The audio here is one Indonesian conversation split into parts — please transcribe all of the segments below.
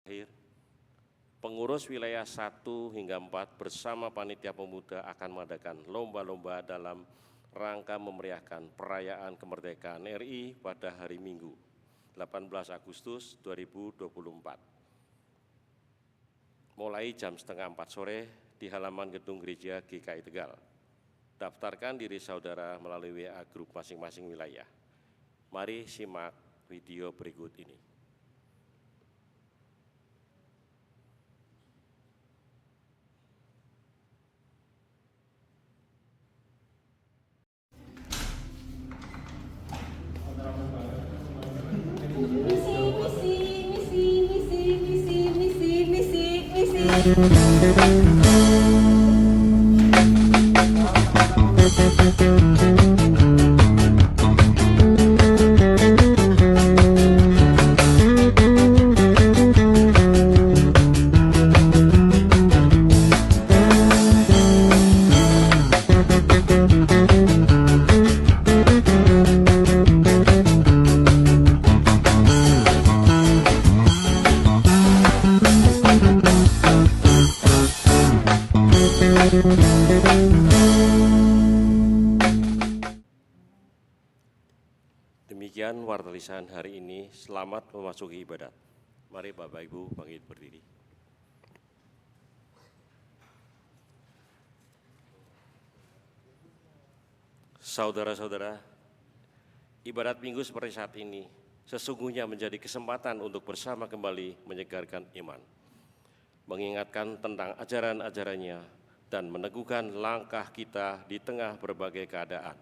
Akhir, pengurus wilayah 1 hingga 4 bersama panitia pemuda akan mengadakan lomba-lomba dalam rangka memeriahkan perayaan kemerdekaan RI pada hari Minggu, 18 Agustus 2024. Mulai jam setengah 4 sore di halaman gedung gereja GKI Tegal. Daftarkan diri saudara melalui WA grup masing-masing wilayah. Mari simak video berikut ini. Demikian warta lisan hari ini. Selamat memasuki ibadat. Mari Bapak Ibu bangkit berdiri. Saudara-saudara, ibadat minggu seperti saat ini sesungguhnya menjadi kesempatan untuk bersama kembali menyegarkan iman, mengingatkan tentang ajaran-ajarannya, dan meneguhkan langkah kita di tengah berbagai keadaan.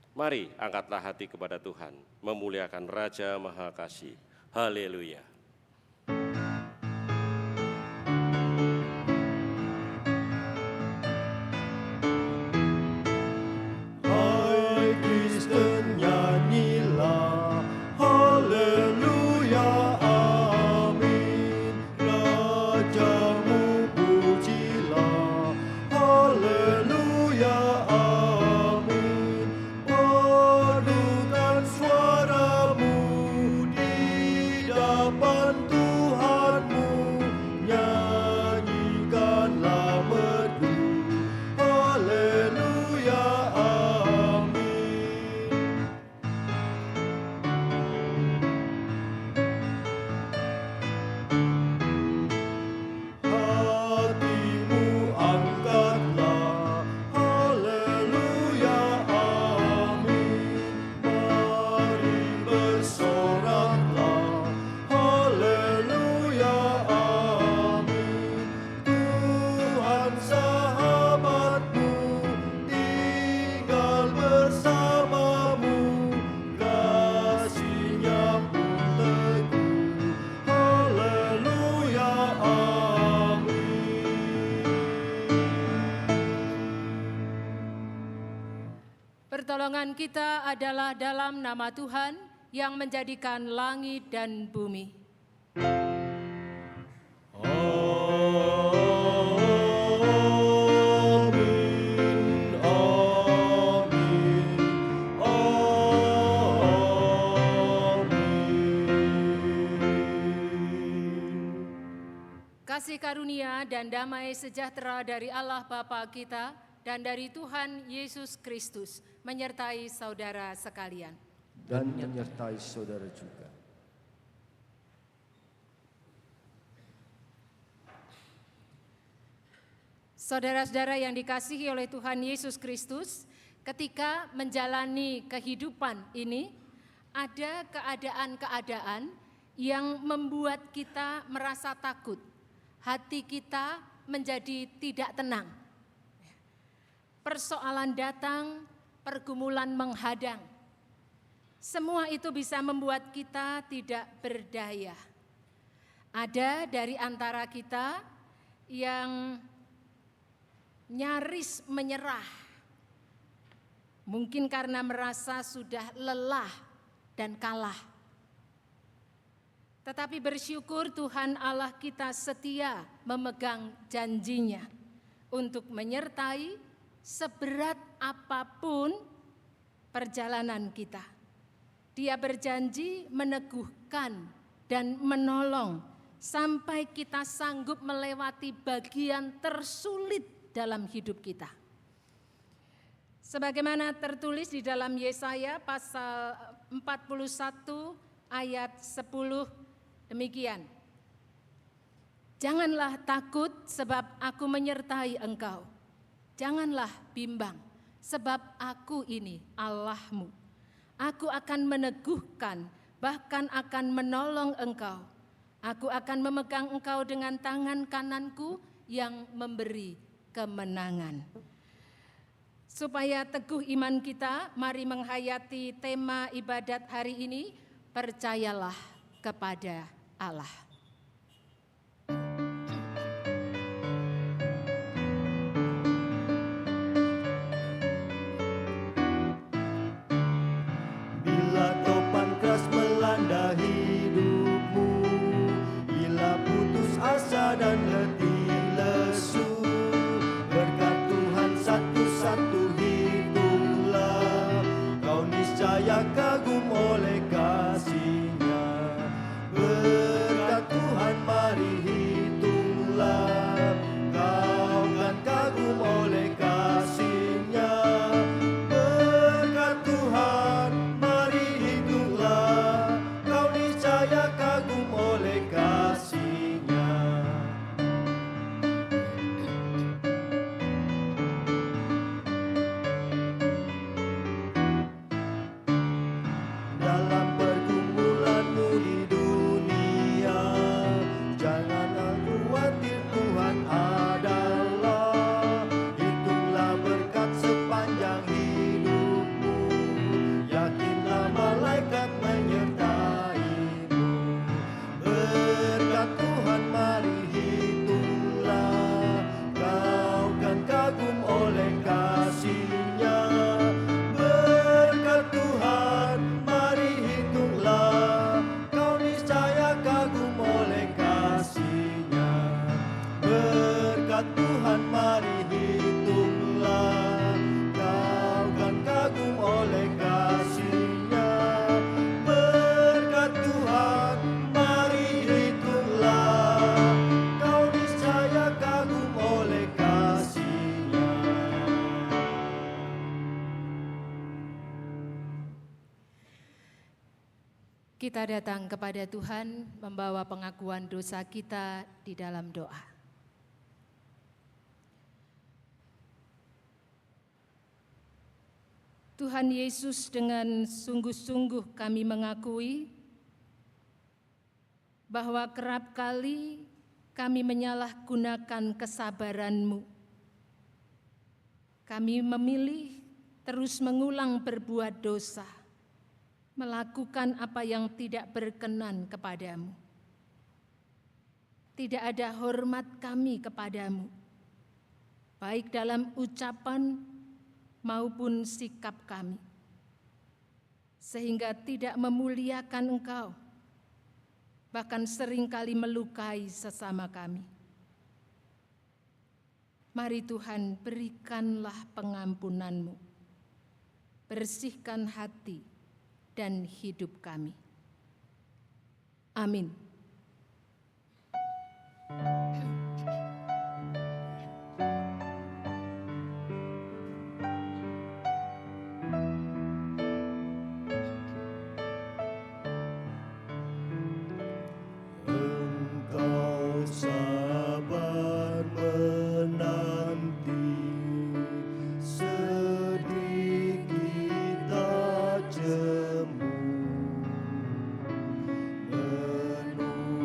Mari angkatlah hati kepada Tuhan, memuliakan Raja Maha Kasih. Haleluya. Hai Kristen nyanyilah, haleluya, amin. Rajamu pujilah, haleluya, amin. Padukan suaramu di depan Tuhanmu, nyanyikanlah merdu, haleluya, amin. Hatimu angkatlah, haleluya, amin. Mari bersoraklah, haleluya, amin. Tuhan sahabatmu tinggal bersamamu, kasih-Nya pun teguh, haleluya, amin. Pertolongan kita adalah dalam nama Tuhan yang menjadikan langit dan bumi. Amin, amin, amin. Kasih karunia dan damai sejahtera dari Allah Bapa kita dan dari Tuhan Yesus Kristus menyertai saudara sekalian. Dan menyertai saudara juga. Saudara-saudara yang dikasihi oleh Tuhan Yesus Kristus, ketika menjalani kehidupan ini, ada keadaan-keadaan yang membuat kita merasa takut. Hati kita menjadi tidak tenang. Persoalan datang, pergumulan menghadang. Semua itu bisa membuat kita tidak berdaya. Ada dari antara kita yang nyaris menyerah. Mungkin karena merasa sudah lelah dan kalah. Tetapi bersyukur Tuhan Allah kita setia memegang janjinya untuk menyertai seberat apapun perjalanan kita. Dia berjanji meneguhkan dan menolong sampai kita sanggup melewati bagian tersulit dalam hidup kita. Sebagaimana tertulis di dalam Yesaya pasal 41 ayat 10 demikian. Janganlah takut sebab aku menyertai engkau. Janganlah bimbang sebab aku ini Allahmu. Aku akan meneguhkan, bahkan akan menolong engkau. Aku akan memegang engkau dengan tangan kananku yang memberi kemenangan. Supaya teguh iman kita, mari menghayati tema ibadat hari ini, percayalah kepada Allah. Bila topan keras melanda hidupmu, bila putus asa dan letih lesu, berkat Tuhan satu-satu hitunglah, kau niscaya kagum oleh kasih-Nya. Berkat Tuhan mari hitunglah, kau kan kagum oleh kasih-Nya. Berkat Tuhan mari hitunglah, kau niscaya kagum oleh kasih-Nya. Dalam pergumulanmu di dunia, janganlah khawatir, Tuhan adalah. Hitunglah berkat sepanjang hidupmu, yakinlah malaikat menyertaimu. Berkat Tuhan mari hitunglah, kau kan kagum oleh kasih-Nya. Berkat Tuhan mari hitunglah, kau niscaya kagum oleh kasih-Nya. Berkat Tuhan mari hitunglah, kau kan kagum oleh kasih-Nya. Berkat Tuhan mari hitunglah, kau niscaya kagum oleh kasih-Nya. Kita datang kepada Tuhan membawa pengakuan dosa kita di dalam doa. Tuhan Yesus, dengan sungguh-sungguh kami mengakui bahwa kerap kali kami menyalahgunakan kesabaran-Mu. Kami memilih terus mengulang berbuat dosa, melakukan apa yang tidak berkenan kepadamu. Tidak ada hormat kami kepadamu, baik dalam ucapan maupun sikap kami, sehingga tidak memuliakan Engkau, bahkan seringkali melukai sesama kami. Mari Tuhan, berikanlah pengampunan-Mu, bersihkan hati dan hidup kami. Amin. Engkau sabar menanti, sedikit tak jemu, menunggu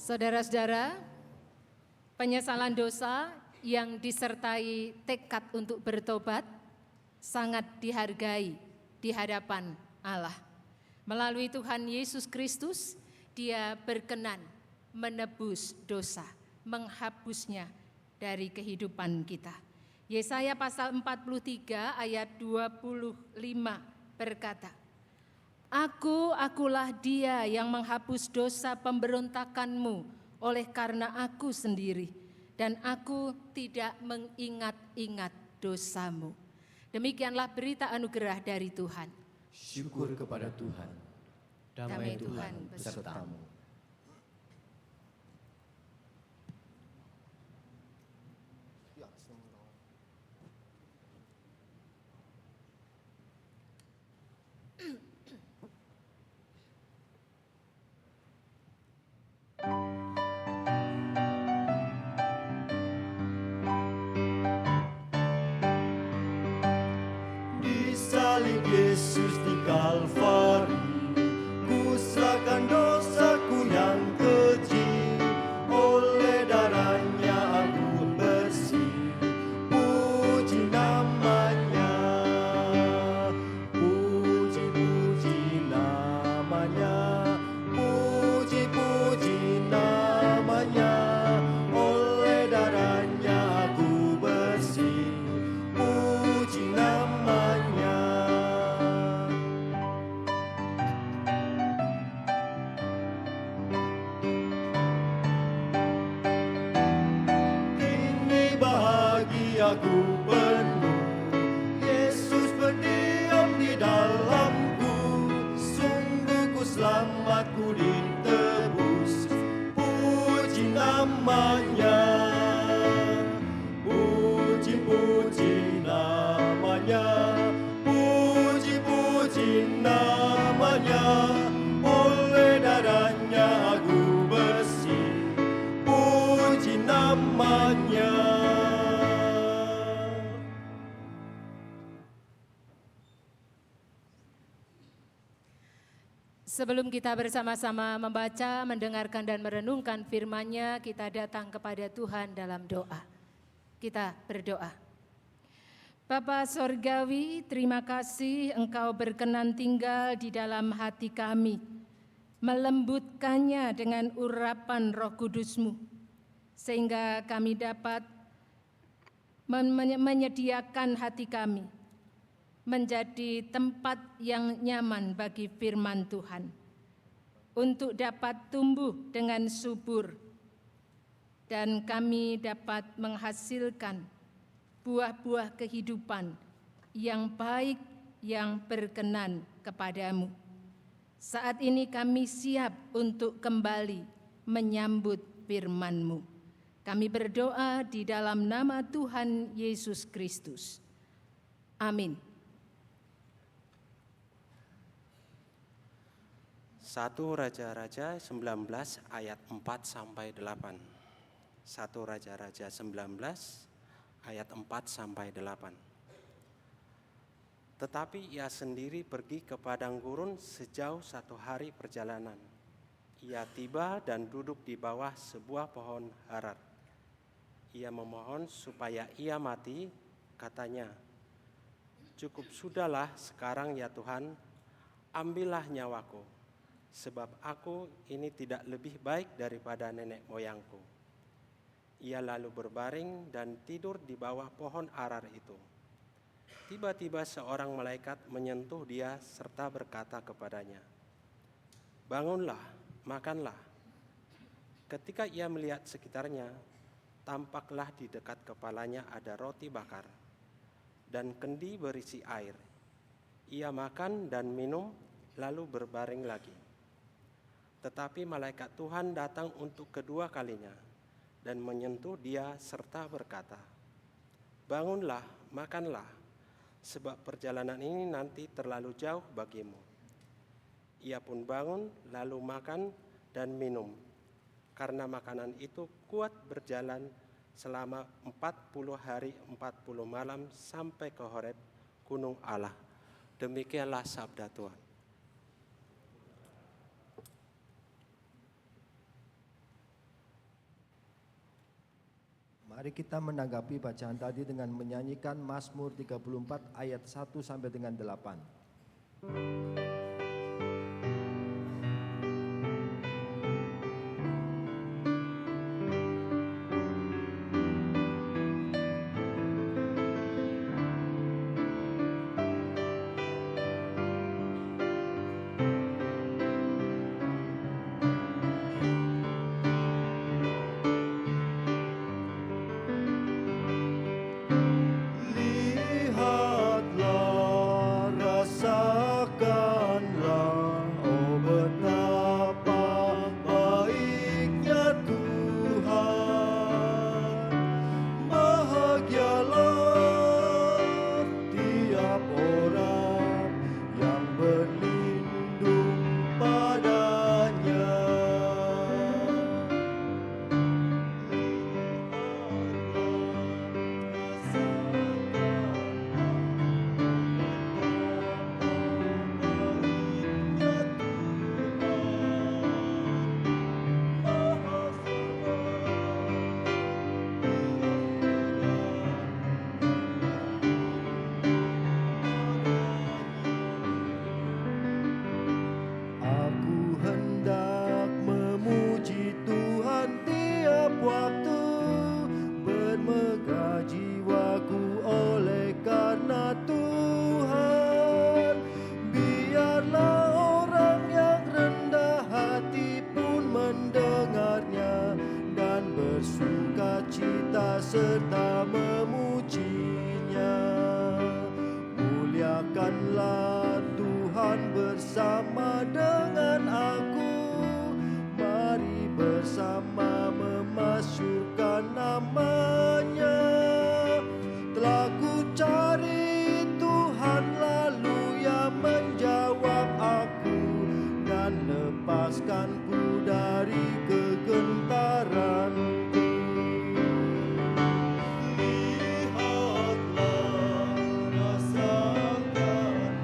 Saudara-saudara, penyesalan dosa yang disertai tekad untuk bertobat sangat dihargai di hadapan Allah. Melalui Tuhan Yesus Kristus, Dia berkenan menebus dosa, menghapusnya dari kehidupan kita. Yesaya pasal 43 ayat 25 berkata, Akulah Dia yang menghapus dosa pemberontakanmu oleh karena Aku sendiri, dan Aku tidak mengingat-ingat dosamu. Demikianlah berita anugerah dari Tuhan. Syukur kepada Tuhan. Damai Tuhan besertamu. Salib Yesus di Kalvari, ku serahkan dosaku yang keji, oleh darahnya aku bersih. Puji namanya, puji-puji namanya, puji-puji namanya, oleh darahnya aku bersih. Puji namanya. Kini bahagiaku penuh, Yesus berdiam di dalamku. Sungguh ku selamat, ku ditebus. Puji namanya, puji-puji namanya, puji-puji namanya, oleh darahnya aku bersih. Puji namanya. Sebelum kita bersama-sama membaca, mendengarkan dan merenungkan firman-Nya, kita datang kepada Tuhan dalam doa. Kita berdoa. Bapa Sorgawi, terima kasih Engkau berkenan tinggal di dalam hati kami, melembutkannya dengan urapan Roh Kudus-Mu, sehingga kami dapat menyediakan hati kami menjadi tempat yang nyaman bagi firman Tuhan, untuk dapat tumbuh dengan subur, dan kami dapat menghasilkan buah-buah kehidupan yang baik, yang berkenan kepadamu. Saat ini kami siap untuk kembali menyambut firman-Mu. Kami berdoa di dalam nama Tuhan Yesus Kristus. Amin. 1 Raja-Raja 19 ayat 4 sampai 8. 1 Raja-Raja 19 ayat 4 sampai 8. Tetapi ia sendiri pergi ke padang gurun sejauh 1 hari perjalanan. Ia tiba dan duduk di bawah sebuah pohon harar. Ia memohon supaya ia mati, katanya, "Cukup sudahlah sekarang ya Tuhan, ambillah nyawaku, sebab aku ini tidak lebih baik daripada nenek moyangku." Ia lalu berbaring dan tidur di bawah pohon arar itu. Tiba-tiba seorang malaikat menyentuh dia serta berkata kepadanya, "Bangunlah, makanlah." Ketika ia melihat sekitarnya, tampaklah di dekat kepalanya ada roti bakar dan kendi berisi air. Ia makan dan minum, lalu berbaring lagi. Tetapi malaikat Tuhan datang untuk kedua kalinya dan menyentuh dia serta berkata, "Bangunlah, makanlah, sebab perjalanan ini nanti terlalu jauh bagimu." Ia pun bangun lalu makan dan minum, karena makanan itu kuat berjalan selama 40 hari 40 malam sampai ke Horeb, gunung Allah. Demikianlah sabda Tuhan. Mari kita menanggapi bacaan tadi dengan menyanyikan Mazmur 34 ayat 1 sampai dengan 8. Lihatlah, rasakanlah, oh betapa baiknya Tuhan. Bahagialah tiap orang yang berlindung padanya. Aku hendak memuji Tuhan tiap waktu, bermegah jiwaku oleh karena Tuhan. Biarlah orang yang rendah hati pun mendengarnya dan bersukacita serta memujinya. Muliakanlah Tuhan bersama dengan aku, mari bersama memasyurkan nama-Nya. Telah ku cari Tuhan lalu Ia menjawab aku dan lepaskanku dari kegentaranku. Lihatlah, rasakanlah,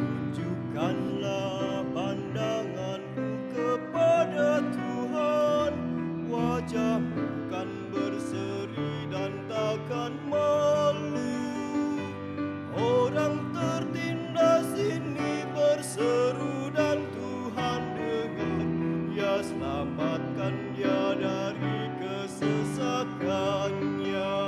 tunjukkanlah pandanganku kepada Tuhan, wajahmu kan berseri dan takkan malu. Orang tertindas ini berseru dan Tuhan dengar, Ia selamatkan dia dari kesesakannya.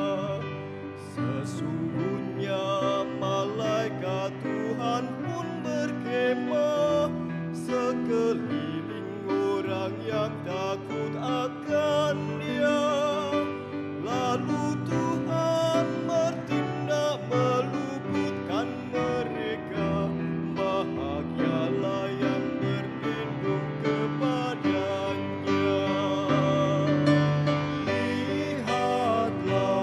Sesungguhnya malaikat Tuhan pun berkemah sekeliling orang yang takut akan Dia. Lalu Tuhan bertindak meluputkan mereka. Bahagialah yang berlindung kepadanya. Lihatlah,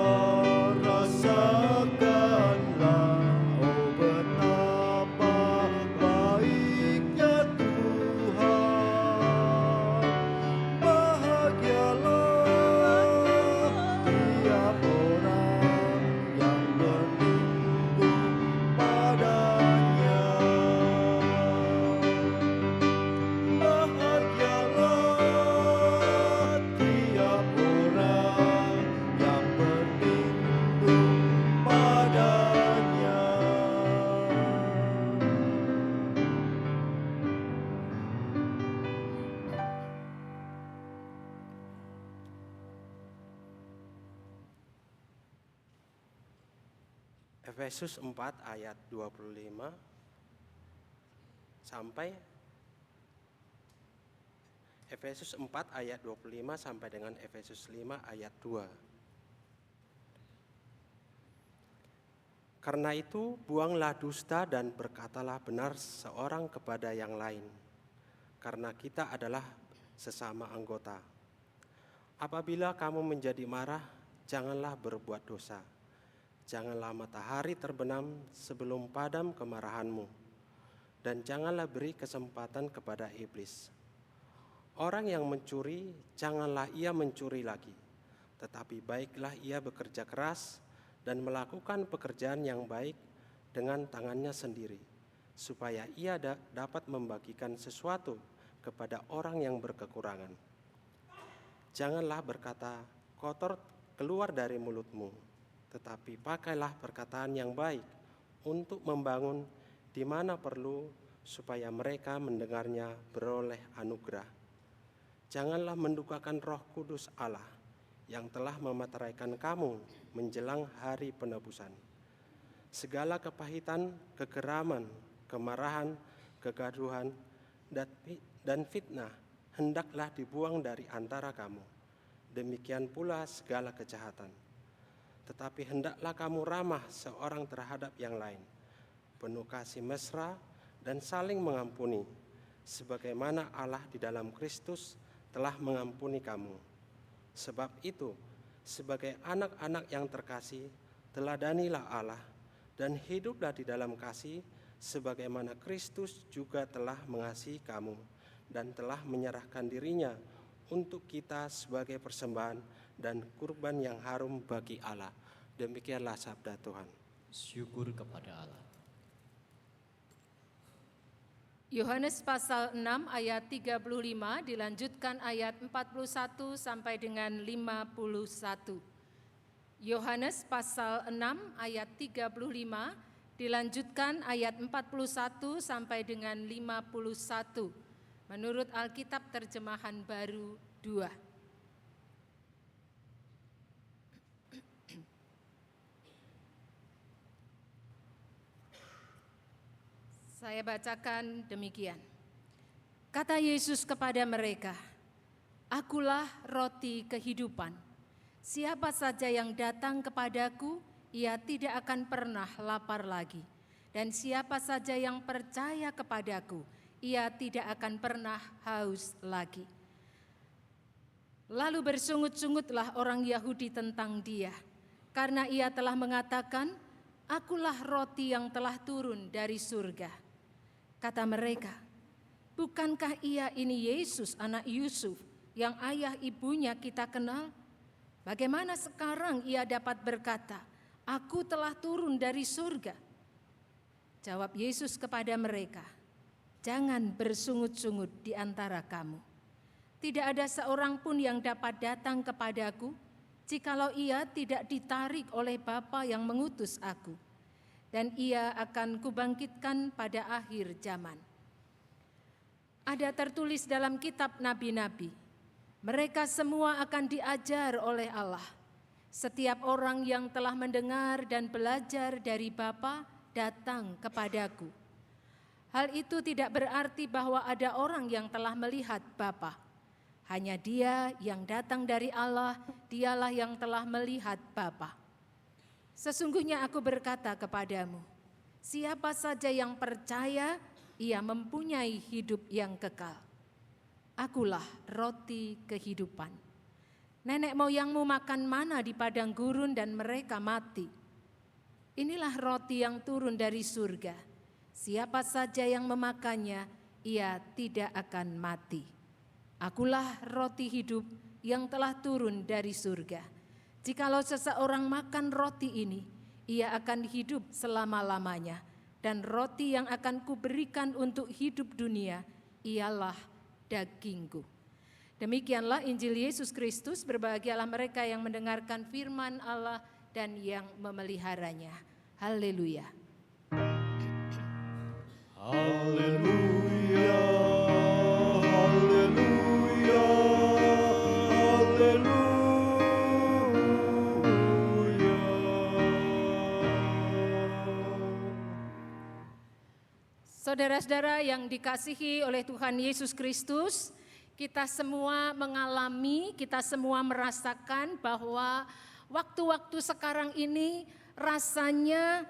rasakanlah, oh betapa baiknya Tuhan. Bahagialah tiap orang yang berlindung padanya. Bahagialah tiap orang yang berlindung padanya. Efesus 4 ayat 25 sampai Efesus 4 ayat 25 sampai dengan Efesus 5 ayat 2. Karena itu, buanglah dusta dan berkatalah benar seorang kepada yang lain, karena kita adalah sesama anggota. Apabila kamu menjadi marah, janganlah berbuat dosa. Janganlah matahari terbenam sebelum padam kemarahanmu, dan janganlah beri kesempatan kepada iblis. Orang yang mencuri, janganlah ia mencuri lagi, tetapi baiklah ia bekerja keras dan melakukan pekerjaan yang baik dengan tangannya sendiri, supaya ia dapat membagikan sesuatu kepada orang yang berkekurangan. Janganlah berkata kotor keluar dari mulutmu, tetapi pakailah perkataan yang baik untuk membangun di mana perlu, supaya mereka mendengarnya beroleh anugerah. Janganlah mendukakan Roh Kudus Allah yang telah memeteraikan kamu menjelang hari penebusan. Segala kepahitan, kegeraman, kemarahan, kegaduhan, dan fitnah hendaklah dibuang dari antara kamu. Demikian pula segala kejahatan. Tetapi hendaklah kamu ramah seorang terhadap yang lain, penuh kasih mesra dan saling mengampuni, sebagaimana Allah di dalam Kristus telah mengampuni kamu. Sebab itu, sebagai anak-anak yang terkasih, teladanilah Allah dan hiduplah di dalam kasih, sebagaimana Kristus juga telah mengasihi kamu dan telah menyerahkan dirinya untuk kita sebagai persembahan dan kurban yang harum bagi Allah. Demikianlah sabda Tuhan. Syukur kepada Allah. Yohanes pasal 6 ayat 35 dilanjutkan ayat 41 sampai dengan 51. Yohanes pasal 6 ayat 35 dilanjutkan ayat 41 sampai dengan 51. Menurut Alkitab Terjemahan Baru 2. Saya bacakan demikian. Kata Yesus kepada mereka, "Akulah roti kehidupan. Siapa saja yang datang kepadaku, ia tidak akan pernah lapar lagi. Dan siapa saja yang percaya kepadaku, ia tidak akan pernah haus lagi." Lalu bersungut-sungutlah orang Yahudi tentang dia, karena ia telah mengatakan, "Akulah roti yang telah turun dari surga." Kata mereka, "Bukankah ia ini Yesus anak Yusuf yang ayah ibunya kita kenal? Bagaimana sekarang ia dapat berkata, 'Aku telah turun dari surga'?" Jawab Yesus kepada mereka, "Jangan bersungut-sungut di antara kamu. Tidak ada seorang pun yang dapat datang kepadaku, jikalau ia tidak ditarik oleh Bapa yang mengutus aku. Dan ia akan kubangkitkan pada akhir zaman." Ada tertulis dalam kitab nabi-nabi, mereka semua akan diajar oleh Allah. Setiap orang yang telah mendengar dan belajar dari Bapa datang kepadaku. Hal itu tidak berarti bahwa ada orang yang telah melihat Bapa. Hanya Dia yang datang dari Allah, Dialah yang telah melihat Bapa. Sesungguhnya aku berkata kepadamu, siapa saja yang percaya, ia mempunyai hidup yang kekal. Akulah roti kehidupan. Nenek moyangmu makan mana di padang gurun dan mereka mati. Inilah roti yang turun dari surga. Siapa saja yang memakannya, ia tidak akan mati. Akulah roti hidup yang telah turun dari surga. Jikalau seseorang makan roti ini, ia akan hidup selama-lamanya. Dan roti yang akan kuberikan untuk hidup dunia, ialah dagingku. Demikianlah Injil Yesus Kristus. Berbahagialah mereka yang mendengarkan firman Allah dan yang memeliharanya. Haleluya. Haleluya, haleluya, haleluya. Saudara-saudara yang dikasihi oleh Tuhan Yesus Kristus, kita semua mengalami, kita semua merasakan bahwa waktu-waktu sekarang ini rasanya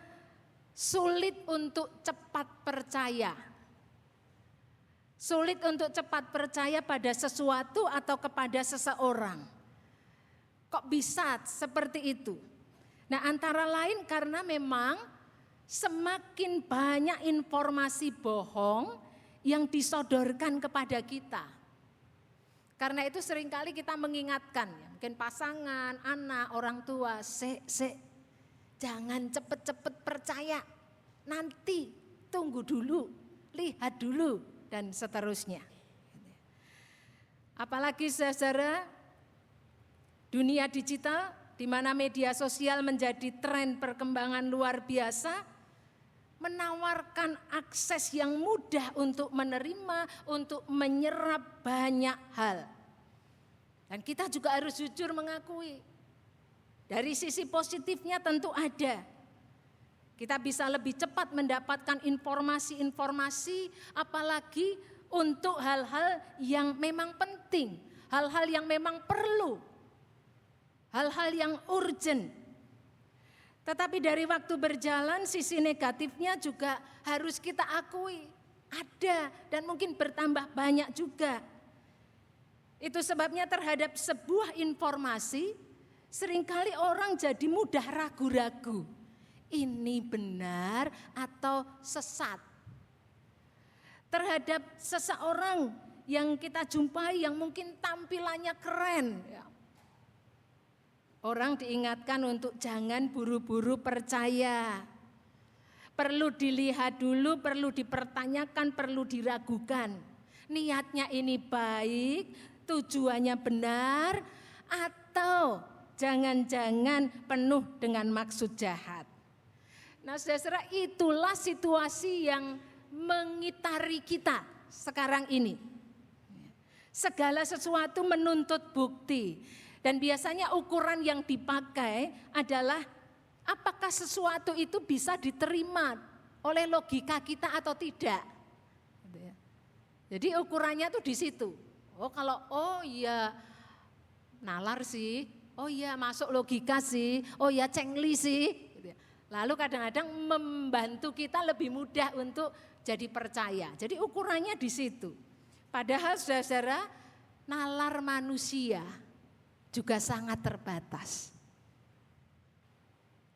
sulit untuk cepat percaya. Sulit untuk cepat percaya pada sesuatu atau kepada seseorang. Kok bisa seperti itu? Nah, antara lain karena memang semakin banyak informasi bohong yang disodorkan kepada kita. Karena itu seringkali kita mengingatkan, ya, mungkin pasangan, anak, orang tua, jangan cepet-cepet percaya, nanti tunggu dulu, lihat dulu, dan seterusnya. Apalagi saudara, dunia digital di mana media sosial menjadi tren perkembangan luar biasa, menawarkan akses yang mudah untuk menerima, untuk menyerap banyak hal. Dan kita juga harus jujur mengakui, dari sisi positifnya tentu ada. Kita bisa lebih cepat mendapatkan informasi-informasi, apalagi untuk hal-hal yang memang penting, hal-hal yang memang perlu, hal-hal yang urgent. Tetapi dari waktu berjalan sisi negatifnya juga harus kita akui, ada dan mungkin bertambah banyak juga. Itu sebabnya terhadap sebuah informasi seringkali orang jadi mudah ragu-ragu. Ini benar atau sesat. Terhadap seseorang yang kita jumpai yang mungkin tampilannya keren, ya. Orang diingatkan untuk jangan buru-buru percaya. Perlu dilihat dulu, perlu dipertanyakan, perlu diragukan. Niatnya ini baik, tujuannya benar, atau jangan-jangan penuh dengan maksud jahat. Nah, saudara, itulah situasi yang mengitari kita sekarang ini. Segala sesuatu menuntut bukti. Dan biasanya ukuran yang dipakai adalah apakah sesuatu itu bisa diterima oleh logika kita atau tidak. Jadi ukurannya tuh di situ. Oh iya nalar sih, oh iya masuk logika sih, oh iya cengli sih. Lalu kadang-kadang membantu kita lebih mudah untuk jadi percaya. Jadi ukurannya di situ. Padahal saudara, nalar manusia juga sangat terbatas.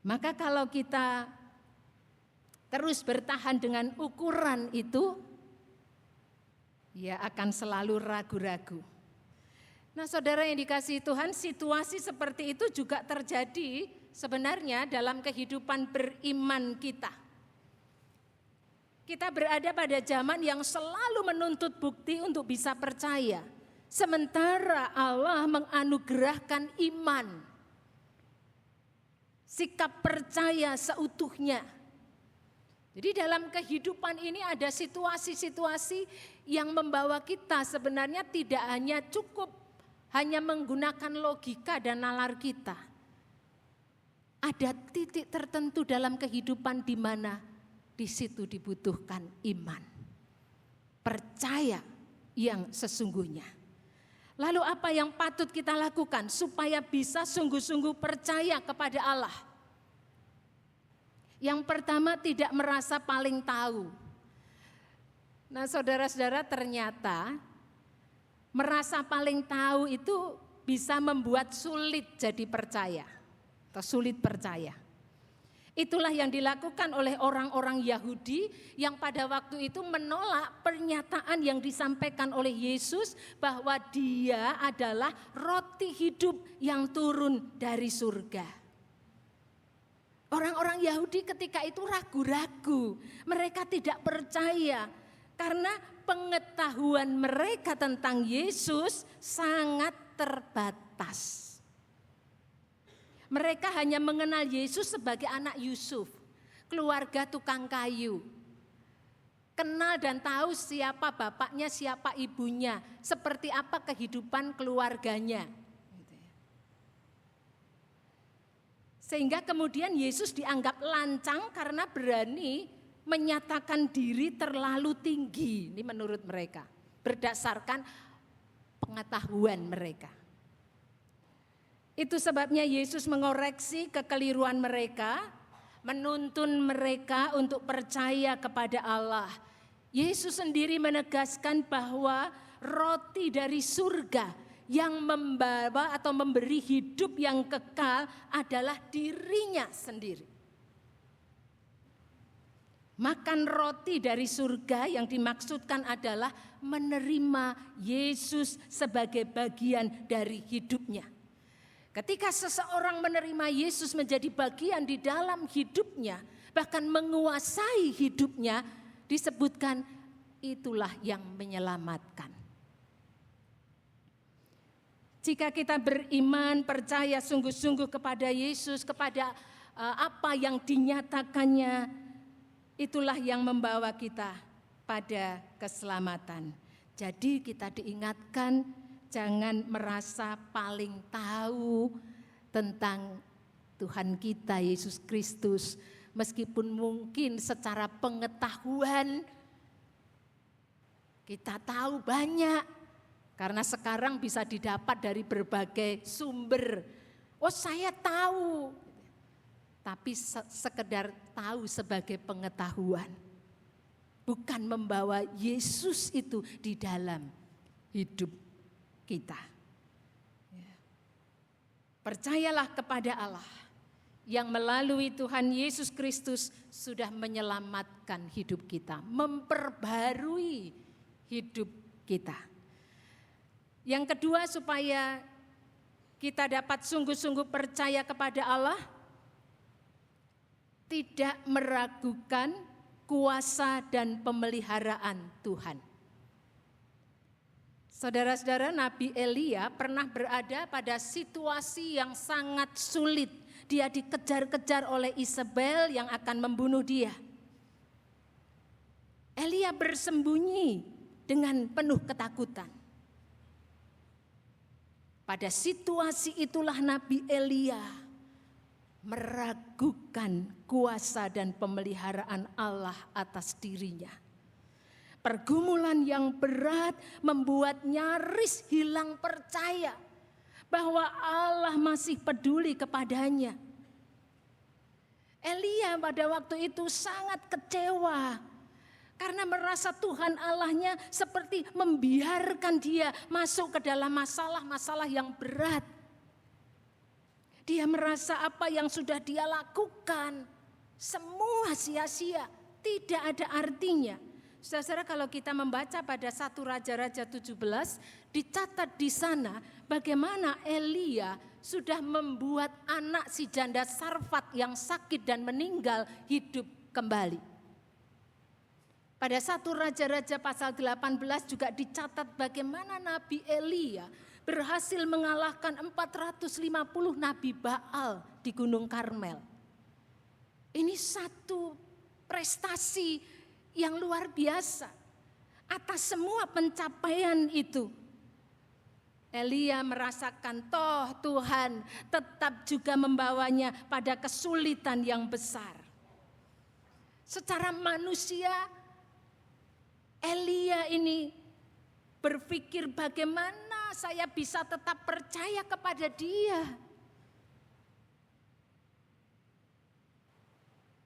Maka kalau kita terus bertahan dengan ukuran itu, ya akan selalu ragu-ragu. Nah, saudara yang dikasihi Tuhan, situasi seperti itu juga terjadi sebenarnya dalam kehidupan beriman kita. Kita berada pada zaman yang selalu menuntut bukti untuk bisa percaya. Sementara Allah menganugerahkan iman, sikap percaya seutuhnya. Jadi dalam kehidupan ini ada situasi-situasi yang membawa kita sebenarnya tidak hanya cukup hanya menggunakan logika dan nalar kita. Ada titik tertentu dalam kehidupan di mana di situ dibutuhkan iman, percaya yang sesungguhnya. Lalu apa yang patut kita lakukan supaya bisa sungguh-sungguh percaya kepada Allah? Yang pertama, tidak merasa paling tahu. Nah, saudara-saudara, ternyata merasa paling tahu itu bisa membuat sulit jadi percaya atau sulit percaya. Itulah yang dilakukan oleh orang-orang Yahudi yang pada waktu itu menolak pernyataan yang disampaikan oleh Yesus bahwa Dia adalah roti hidup yang turun dari surga. Orang-orang Yahudi ketika itu ragu-ragu, mereka tidak percaya karena pengetahuan mereka tentang Yesus sangat terbatas. Mereka hanya mengenal Yesus sebagai anak Yusuf, keluarga tukang kayu. Kenal dan tahu siapa bapaknya, siapa ibunya, seperti apa kehidupan keluarganya. Sehingga kemudian Yesus dianggap lancang karena berani menyatakan diri terlalu tinggi. Ini menurut mereka, berdasarkan pengetahuan mereka. Itu sebabnya Yesus mengoreksi kekeliruan mereka, menuntun mereka untuk percaya kepada Allah. Yesus sendiri menegaskan bahwa roti dari surga yang membawa atau memberi hidup yang kekal adalah dirinya sendiri. Makan roti dari surga yang dimaksudkan adalah menerima Yesus sebagai bagian dari hidupnya. Ketika seseorang menerima Yesus menjadi bagian di dalam hidupnya, bahkan menguasai hidupnya, disebutkan itulah yang menyelamatkan. Jika kita beriman, percaya sungguh-sungguh kepada Yesus, kepada apa yang dinyatakannya, itulah yang membawa kita pada keselamatan. Jadi kita diingatkan jangan merasa paling tahu tentang Tuhan kita Yesus Kristus. Meskipun mungkin secara pengetahuan kita tahu banyak. Karena sekarang bisa didapat dari berbagai sumber. Oh, saya tahu. Tapi sekedar tahu sebagai pengetahuan. Bukan membawa Yesus itu di dalam hidup kita. Percayalah kepada Allah yang melalui Tuhan Yesus Kristus sudah menyelamatkan hidup kita. Memperbarui hidup kita. Yang kedua, supaya kita dapat sungguh-sungguh percaya kepada Allah, tidak meragukan kuasa dan pemeliharaan Tuhan. Saudara-saudara, Nabi Elia pernah berada pada situasi yang sangat sulit. Dia dikejar-kejar oleh Isabel yang akan membunuh dia. Elia bersembunyi dengan penuh ketakutan. Pada situasi itulah Nabi Elia meragukan kuasa dan pemeliharaan Allah atas dirinya. Pergumulan yang berat membuat nyaris hilang percaya bahwa Allah masih peduli kepadanya. Elia pada waktu itu sangat kecewa karena merasa Tuhan Allahnya seperti membiarkan dia masuk ke dalam masalah-masalah yang berat. Dia merasa apa yang sudah dia lakukan semua sia-sia, tidak ada artinya. Saudara, kalau kita membaca pada 1 Raja-Raja 17, dicatat di sana bagaimana Elia sudah membuat anak si janda Sarfat yang sakit dan meninggal hidup kembali. Pada 1 Raja-Raja pasal 18 juga dicatat bagaimana Nabi Elia berhasil mengalahkan 450 Nabi Baal di Gunung Karmel. Ini satu prestasi yang luar biasa. Atas semua pencapaian itu, Elia merasakan toh Tuhan tetap juga membawanya pada kesulitan yang besar. Secara manusia, Elia ini berpikir bagaimana saya bisa tetap percaya kepada dia.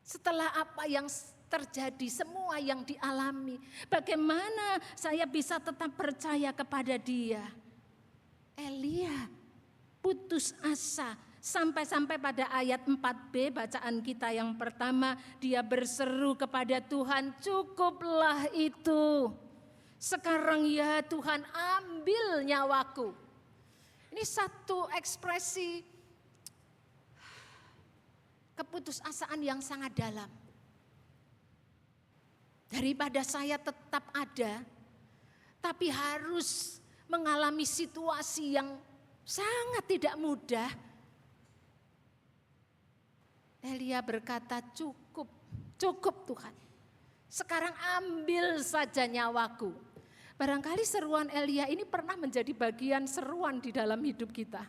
Setelah apa yang terjadi, semua yang dialami, bagaimana saya bisa tetap percaya kepada dia? Elia putus asa sampai-sampai pada ayat 4b bacaan kita yang pertama, dia berseru kepada Tuhan, cukuplah itu. Sekarang ya Tuhan, ambil nyawaku. Ini satu ekspresi keputusasaan yang sangat dalam. Daripada saya tetap ada, tapi harus mengalami situasi yang sangat tidak mudah. Elia berkata, cukup Tuhan. Sekarang ambil saja nyawaku. Barangkali seruan Elia ini pernah menjadi bagian seruan di dalam hidup kita.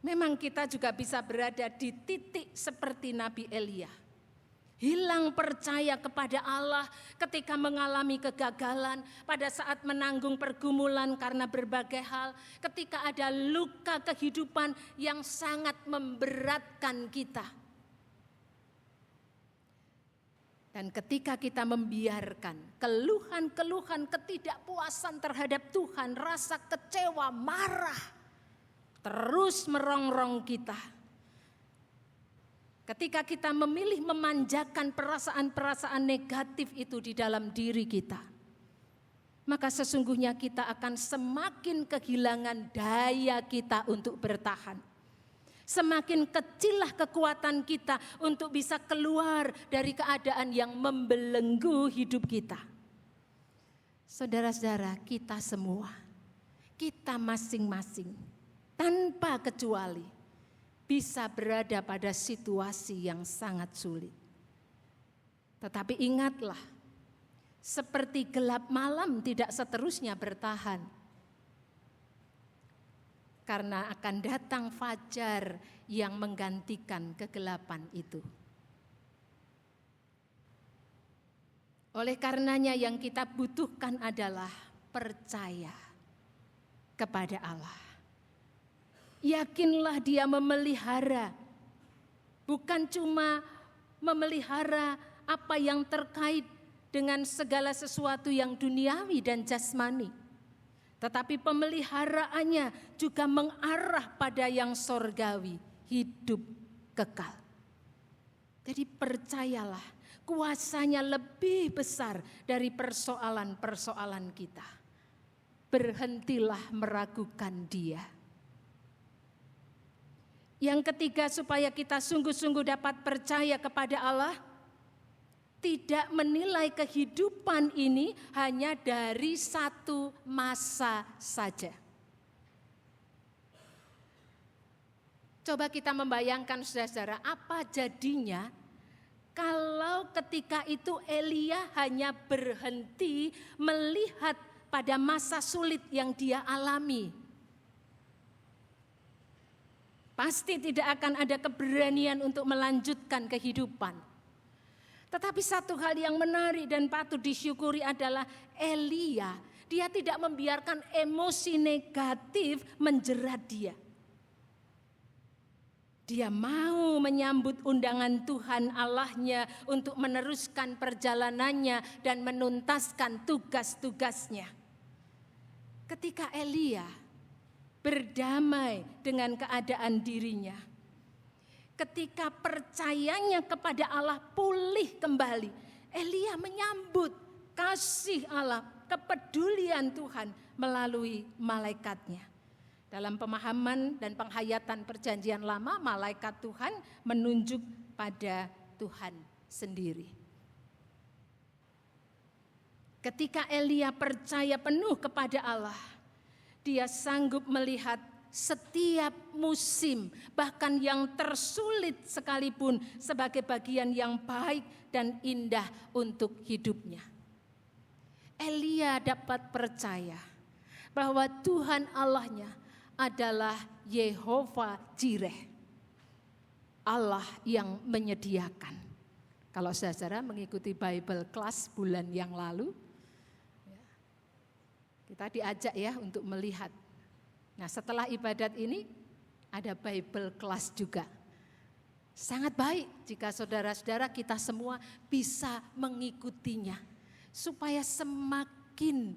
Memang kita juga bisa berada di titik seperti Nabi Elia. Hilang percaya kepada Allah ketika mengalami kegagalan, pada saat menanggung pergumulan karena berbagai hal, ketika ada luka kehidupan yang sangat memberatkan kita. Dan ketika kita membiarkan keluhan-keluhan ketidakpuasan terhadap Tuhan, rasa kecewa, marah, terus merongrong kita, Ketika kita memilih memanjakan perasaan-perasaan negatif itu di dalam diri kita, maka sesungguhnya kita akan semakin kehilangan daya kita untuk bertahan. Semakin kecillah kekuatan kita untuk bisa keluar dari keadaan yang membelenggu hidup kita. Saudara-saudara, kita semua, kita masing-masing, tanpa kecuali, bisa berada pada situasi yang sangat sulit. Tetapi ingatlah, seperti gelap malam tidak seterusnya bertahan. Karena akan datang fajar yang menggantikan kegelapan itu. Oleh karenanya yang kita butuhkan adalah percaya kepada Allah. Yakinlah Dia memelihara, bukan cuma memelihara apa yang terkait dengan segala sesuatu yang duniawi dan jasmani, tetapi pemeliharaannya juga mengarah pada yang sorgawi, hidup kekal. Jadi percayalah, kuasanya lebih besar dari persoalan-persoalan kita. Berhentilah meragukan Dia. Yang ketiga, supaya kita sungguh-sungguh dapat percaya kepada Allah, tidak menilai kehidupan ini hanya dari satu masa saja. Coba kita membayangkan saudara-saudara, apa jadinya kalau ketika itu Elia hanya berhenti melihat pada masa sulit yang dia alami. Pasti tidak akan ada keberanian untuk melanjutkan kehidupan. Tetapi satu hal yang menarik dan patut disyukuri adalah Elia, dia tidak membiarkan emosi negatif menjerat dia. Dia mau menyambut undangan Tuhan Allahnya untuk meneruskan perjalanannya dan menuntaskan tugas-tugasnya. Ketika Elia berdamai dengan keadaan dirinya, ketika percayanya kepada Allah pulih kembali, Elia menyambut kasih Allah, kepedulian Tuhan melalui malaikatnya. Dalam pemahaman dan penghayatan perjanjian lama, malaikat Tuhan menunjuk pada Tuhan sendiri. Ketika Elia percaya penuh kepada Allah, dia sanggup melihat setiap musim, bahkan yang tersulit sekalipun, sebagai bagian yang baik dan indah untuk hidupnya. Elia dapat percaya bahwa Tuhan Allahnya adalah Yehova Jireh, Allah yang menyediakan. Kalau saudara mengikuti Bible Class bulan yang lalu, kita diajak ya untuk melihat. Nah, setelah ibadat ini ada Bible Class juga. Sangat baik jika saudara-saudara kita semua bisa mengikutinya, supaya semakin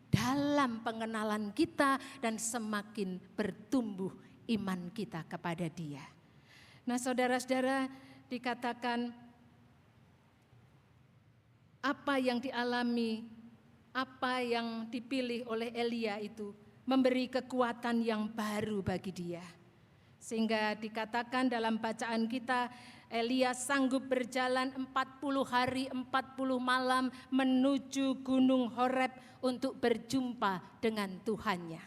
dalam pengenalan kita dan semakin bertumbuh iman kita kepada Dia. Nah, saudara-saudara, dikatakan apa yang dialami, apa yang dipilih oleh Elia itu memberi kekuatan yang baru bagi dia. Sehingga dikatakan dalam bacaan kita, Elia sanggup berjalan 40 hari 40 malam menuju Gunung Horeb untuk berjumpa dengan Tuhannya.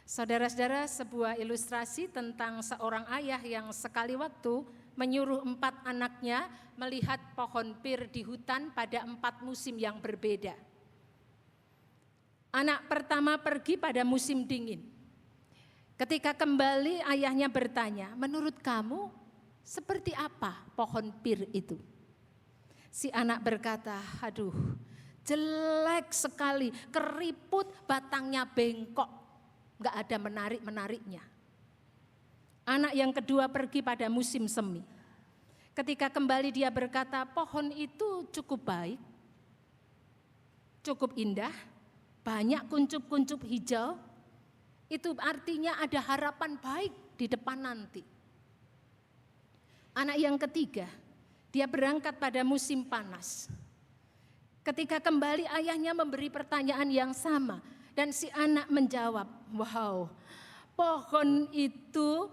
Saudara-saudara, sebuah ilustrasi tentang seorang ayah yang sekali waktu menyuruh 4 anaknya melihat pohon pir di hutan pada 4 musim yang berbeda. Anak pertama pergi pada musim dingin. Ketika kembali ayahnya bertanya, menurut kamu seperti apa pohon pir itu? Si anak berkata, aduh jelek sekali, keriput, batangnya bengkok, gak ada menarik-menariknya. Anak yang kedua pergi pada musim semi. Ketika kembali dia berkata, pohon itu cukup baik, cukup indah, banyak kuncup-kuncup hijau, itu artinya ada harapan baik di depan nanti. Anak yang ketiga, dia berangkat pada musim panas. Ketika kembali ayahnya memberi pertanyaan yang sama dan si anak menjawab, wow, pohon itu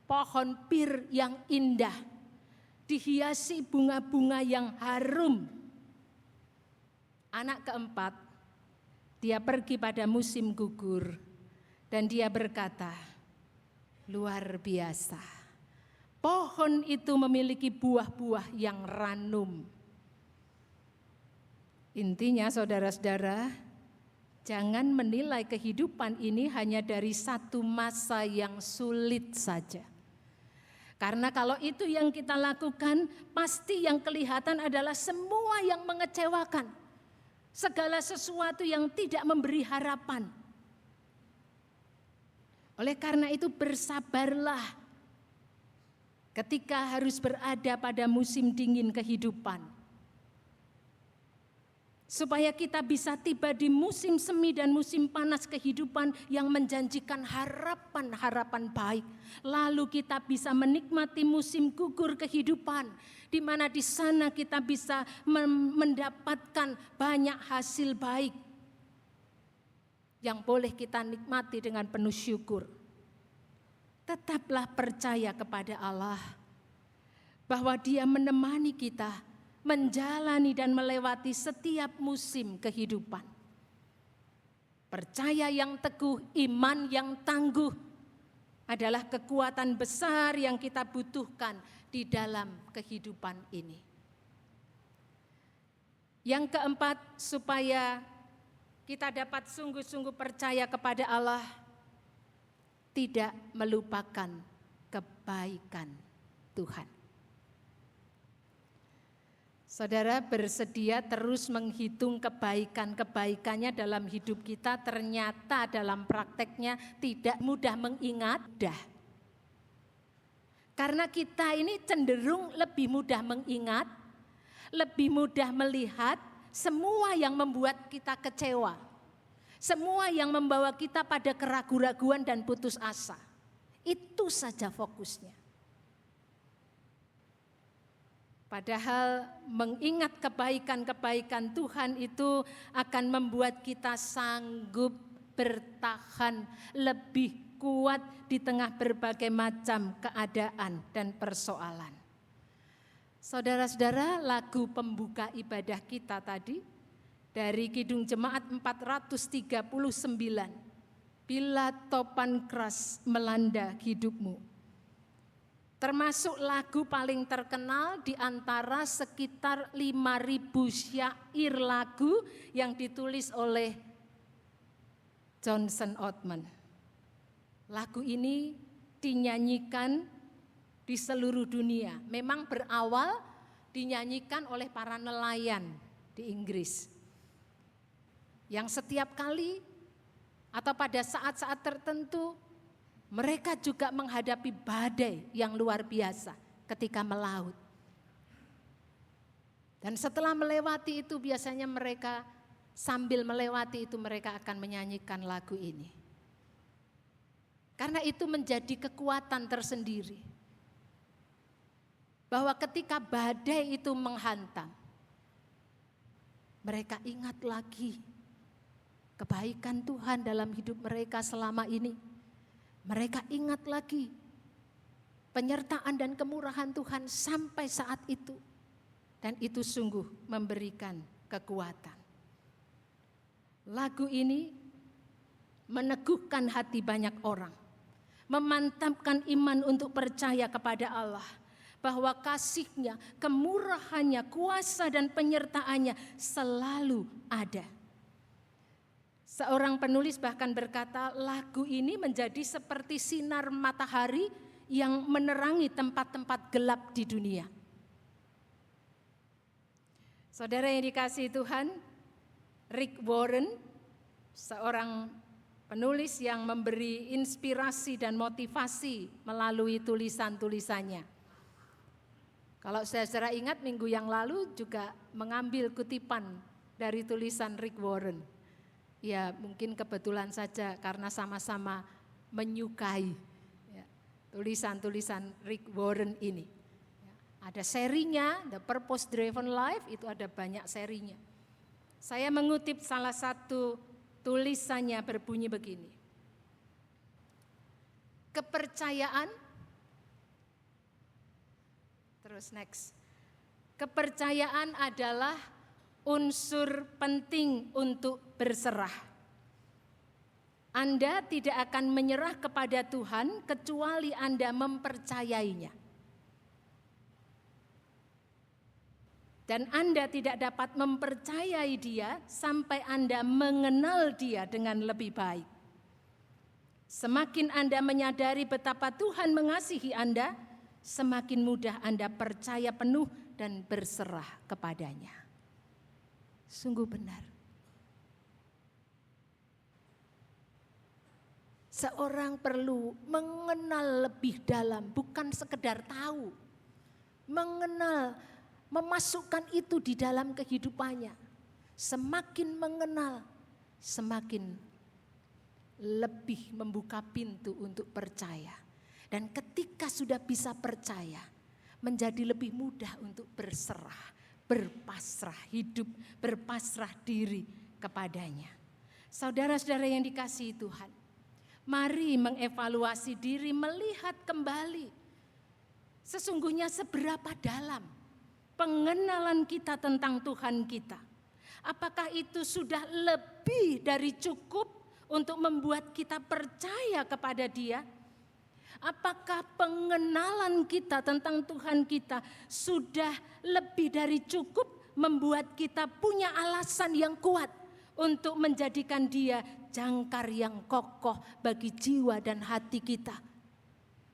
pohon pir yang indah, dihiasi bunga-bunga yang harum. Anak keempat, dia pergi pada musim gugur dan dia berkata, luar biasa. Pohon itu memiliki buah-buah yang ranum. Intinya saudara-saudara, jangan menilai kehidupan ini hanya dari satu masa yang sulit saja. Karena kalau itu yang kita lakukan, pasti yang kelihatan adalah semua yang mengecewakan. Segala sesuatu yang tidak memberi harapan. Oleh karena itu bersabarlah ketika harus berada pada musim dingin kehidupan. Supaya kita bisa tiba di musim semi dan musim panas kehidupan yang menjanjikan harapan-harapan baik. Lalu kita bisa menikmati musim gugur kehidupan, di mana di sana kita bisa mendapatkan banyak hasil baik yang boleh kita nikmati dengan penuh syukur. Tetaplah percaya kepada Allah bahwa Dia menemani kita menjalani dan melewati setiap musim kehidupan. Percaya yang teguh, iman yang tangguh adalah kekuatan besar yang kita butuhkan di dalam kehidupan ini. Yang keempat, supaya kita dapat sungguh-sungguh percaya kepada Allah, tidak melupakan kebaikan Tuhan. Saudara bersedia terus menghitung kebaikan-kebaikannya dalam hidup kita, ternyata dalam prakteknya tidak mudah mengingat. Karena kita ini cenderung lebih mudah mengingat, lebih mudah melihat semua yang membuat kita kecewa. Semua yang membawa kita pada keraguan-raguan dan putus asa. Itu saja fokusnya. Padahal mengingat kebaikan-kebaikan Tuhan itu akan membuat kita sanggup bertahan lebih kuat di tengah berbagai macam keadaan dan persoalan. Saudara-saudara, lagu pembuka ibadah kita tadi dari Kidung Jemaat 439, Bila Topan Keras Melanda Hidupmu, termasuk lagu paling terkenal di antara sekitar 5.000 syair lagu yang ditulis oleh Johnson Ottman. Lagu ini dinyanyikan di seluruh dunia. Memang berawal dinyanyikan oleh para nelayan di Inggris. Yang setiap kali atau pada saat-saat tertentu mereka juga menghadapi badai yang luar biasa ketika melaut. Dan setelah melewati itu biasanya mereka sambil melewati itu mereka akan menyanyikan lagu ini. Karena itu menjadi kekuatan tersendiri. Bahwa ketika badai itu menghantam, mereka ingat lagi kebaikan Tuhan dalam hidup mereka selama ini. Mereka ingat lagi penyertaan dan kemurahan Tuhan sampai saat itu. Dan itu sungguh memberikan kekuatan. Lagu ini meneguhkan hati banyak orang. Memantapkan iman untuk percaya kepada Allah. Bahwa kasih-Nya, kemurahannya, kuasa dan penyertaannya selalu ada. Seorang penulis bahkan berkata, lagu ini menjadi seperti sinar matahari yang menerangi tempat-tempat gelap di dunia. Saudara yang dikasihi Tuhan, Rick Warren, seorang penulis yang memberi inspirasi dan motivasi melalui tulisan-tulisannya. Kalau saudara ingat minggu yang lalu juga mengambil kutipan dari tulisan Rick Warren. Ya mungkin kebetulan saja karena sama-sama menyukai tulisan-tulisan Rick Warren ini. Ada serinya, The Purpose Driven Life, itu ada banyak serinya. Saya mengutip salah satu tulisannya berbunyi begini. Kepercayaan, terus next. Kepercayaan adalah unsur penting untuk berserah. Anda tidak akan menyerah kepada Tuhan kecuali Anda mempercayainya. Dan Anda tidak dapat mempercayai Dia sampai Anda mengenal Dia dengan lebih baik. Semakin Anda menyadari betapa Tuhan mengasihi Anda, semakin mudah Anda percaya penuh dan berserah kepadanya. Sungguh benar. Seorang perlu mengenal lebih dalam, bukan sekedar tahu. Mengenal, memasukkan itu di dalam kehidupannya. Semakin mengenal, semakin lebih membuka pintu untuk percaya. Dan ketika sudah bisa percaya, menjadi lebih mudah untuk berserah, berpasrah hidup, berpasrah diri kepadanya. Saudara-saudara yang dikasihi Tuhan, mari mengevaluasi diri, melihat kembali sesungguhnya seberapa dalam pengenalan kita tentang Tuhan kita. Apakah itu sudah lebih dari cukup untuk membuat kita percaya kepada Dia? Apakah pengenalan kita tentang Tuhan kita sudah lebih dari cukup membuat kita punya alasan yang kuat untuk menjadikan Dia jangkar yang kokoh bagi jiwa dan hati kita,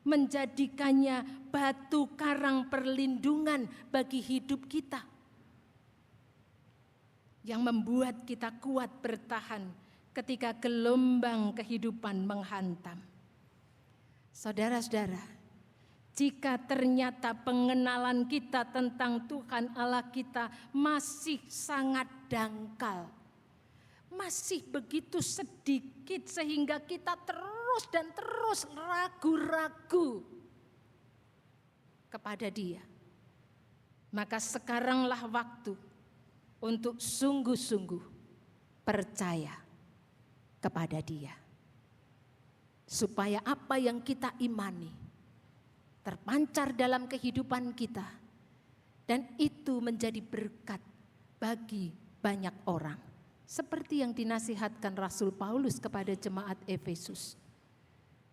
menjadikannya batu karang perlindungan bagi hidup kita, yang membuat kita kuat bertahan ketika gelombang kehidupan menghantam. Saudara-saudara, jika ternyata pengenalan kita tentang Tuhan Allah kita masih sangat dangkal, masih begitu sedikit sehingga kita terus dan terus ragu-ragu kepada Dia, maka sekaranglah waktu untuk sungguh-sungguh percaya kepada Dia. Supaya apa yang kita imani terpancar dalam kehidupan kita, dan itu menjadi berkat bagi banyak orang. Seperti yang dinasihatkan Rasul Paulus kepada jemaat Efesus,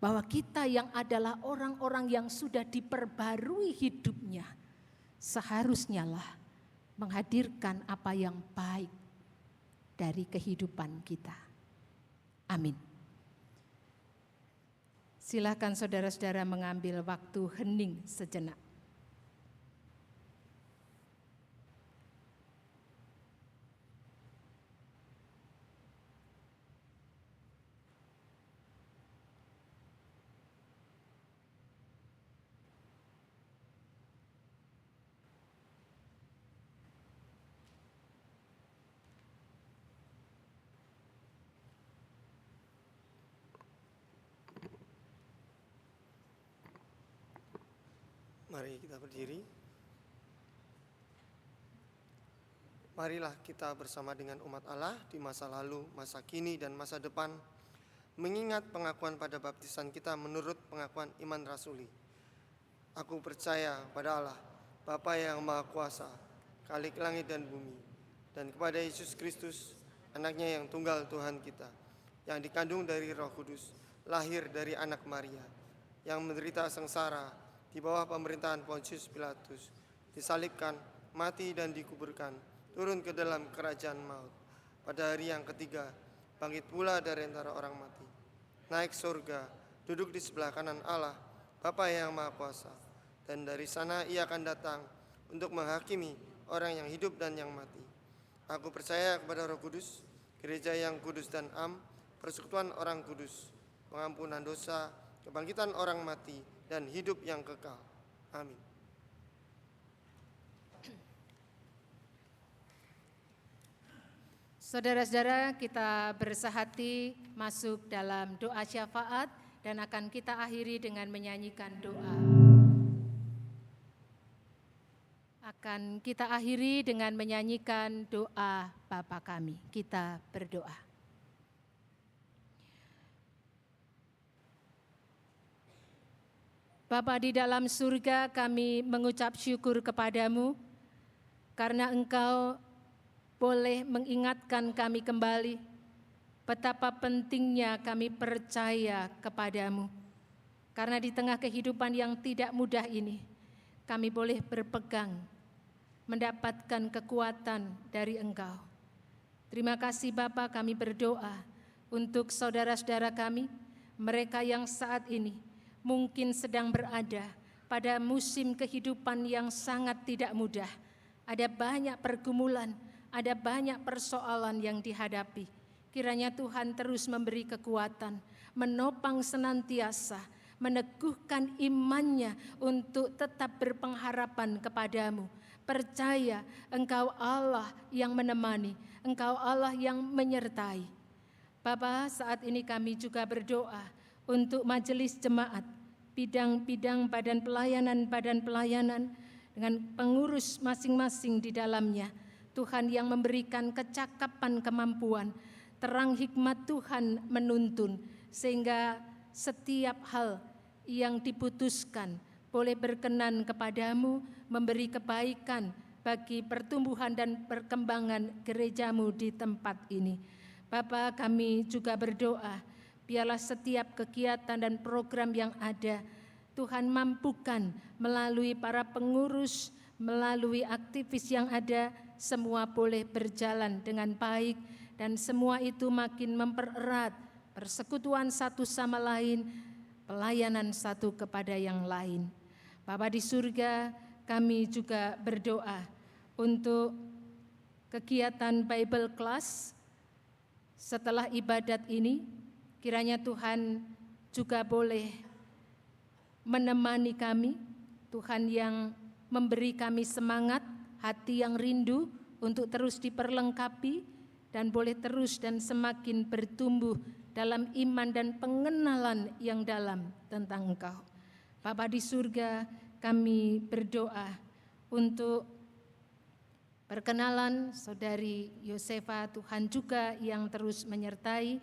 bahwa kita yang adalah orang-orang yang sudah diperbarui hidupnya, seharusnya lah menghadirkan apa yang baik dari kehidupan kita. Amin. Silakan saudara-saudara mengambil waktu hening sejenak. Mari kita berdiri. Marilah kita bersama dengan umat Allah di masa lalu, masa kini, dan masa depan, mengingat pengakuan pada baptisan kita menurut pengakuan iman rasuli. Aku percaya pada Allah, Bapa yang Maha Kuasa, Khalik langit dan bumi, dan kepada Yesus Kristus, anaknya yang tunggal Tuhan kita, yang dikandung dari Roh Kudus, lahir dari anak Maria, yang menderita sengsara di bawah pemerintahan Pontius Pilatus, disalibkan, mati dan dikuburkan, turun ke dalam kerajaan maut. Pada hari yang ketiga, bangkit pula dari antara orang mati, naik surga, duduk di sebelah kanan Allah, Bapa yang Maha Kuasa, dan dari sana Ia akan datang untuk menghakimi orang yang hidup dan yang mati. Aku percaya kepada Roh Kudus, gereja yang kudus dan am, persekutuan orang kudus, pengampunan dosa, kebangkitan orang mati, dan hidup yang kekal. Amin. Saudara-saudara, kita bersehati masuk dalam doa syafaat dan akan kita akhiri dengan menyanyikan doa. Akan kita akhiri dengan menyanyikan doa Bapa kami. Kita berdoa. Bapa di dalam surga, kami mengucap syukur kepadamu karena Engkau boleh mengingatkan kami kembali betapa pentingnya kami percaya kepadamu. Karena di tengah kehidupan yang tidak mudah ini, kami boleh berpegang, mendapatkan kekuatan dari Engkau. Terima kasih Bapa, kami berdoa untuk saudara-saudara kami, mereka yang saat ini mungkin sedang berada pada musim kehidupan yang sangat tidak mudah. Ada banyak pergumulan, ada banyak persoalan yang dihadapi. Kiranya Tuhan terus memberi kekuatan, menopang senantiasa, meneguhkan imannya untuk tetap berpengharapan kepadamu. Percaya Engkau Allah yang menemani, Engkau Allah yang menyertai. Bapa, saat ini kami juga berdoa untuk majelis jemaat, bidang-bidang badan pelayanan dengan pengurus masing-masing di dalamnya. Tuhan yang memberikan kecakapan kemampuan, terang hikmat Tuhan menuntun, sehingga setiap hal yang diputuskan boleh berkenan kepadamu, memberi kebaikan bagi pertumbuhan dan perkembangan gerejamu di tempat ini. Bapa, kami juga berdoa, biarlah setiap kegiatan dan program yang ada, Tuhan mampukan melalui para pengurus, melalui aktivis yang ada, semua boleh berjalan dengan baik, dan semua itu makin mempererat persekutuan satu sama lain, pelayanan satu kepada yang lain. Bapa di surga, kami juga berdoa untuk kegiatan Bible Class setelah ibadat ini, kiranya Tuhan juga boleh menemani kami, Tuhan yang memberi kami semangat, hati yang rindu untuk terus diperlengkapi dan boleh terus dan semakin bertumbuh dalam iman dan pengenalan yang dalam tentang Engkau. Bapa di surga, kami berdoa untuk perkenalan Saudari Yosefa, Tuhan juga yang terus menyertai.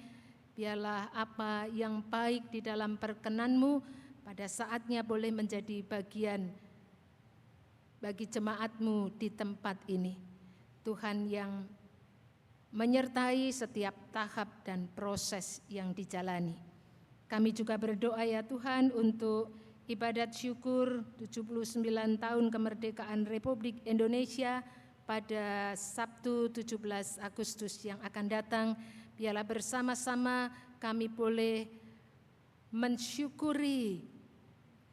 Biarlah apa yang baik di dalam perkenan-Mu pada saatnya boleh menjadi bagian bagi jemaat-Mu di tempat ini. Tuhan yang menyertai setiap tahap dan proses yang dijalani. Kami juga berdoa ya Tuhan untuk ibadat syukur 79 tahun kemerdekaan Republik Indonesia pada Sabtu 17 Agustus yang akan datang. Biarlah bersama-sama kami boleh mensyukuri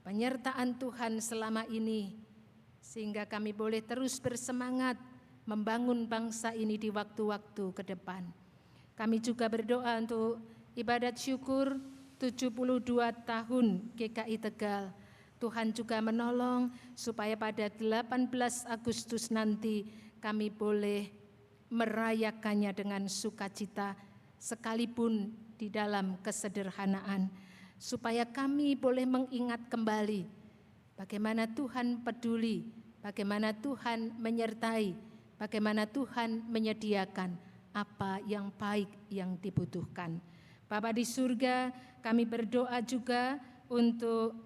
penyertaan Tuhan selama ini, sehingga kami boleh terus bersemangat membangun bangsa ini di waktu-waktu ke depan. Kami juga berdoa untuk ibadat syukur 72 tahun GKI Tegal. Tuhan juga menolong supaya pada 18 Agustus nanti kami boleh merayakannya dengan sukacita, sekalipun di dalam kesederhanaan, supaya kami boleh mengingat kembali bagaimana Tuhan peduli, bagaimana Tuhan menyertai, bagaimana Tuhan menyediakan apa yang baik yang dibutuhkan. Bapa di surga, kami berdoa juga untuk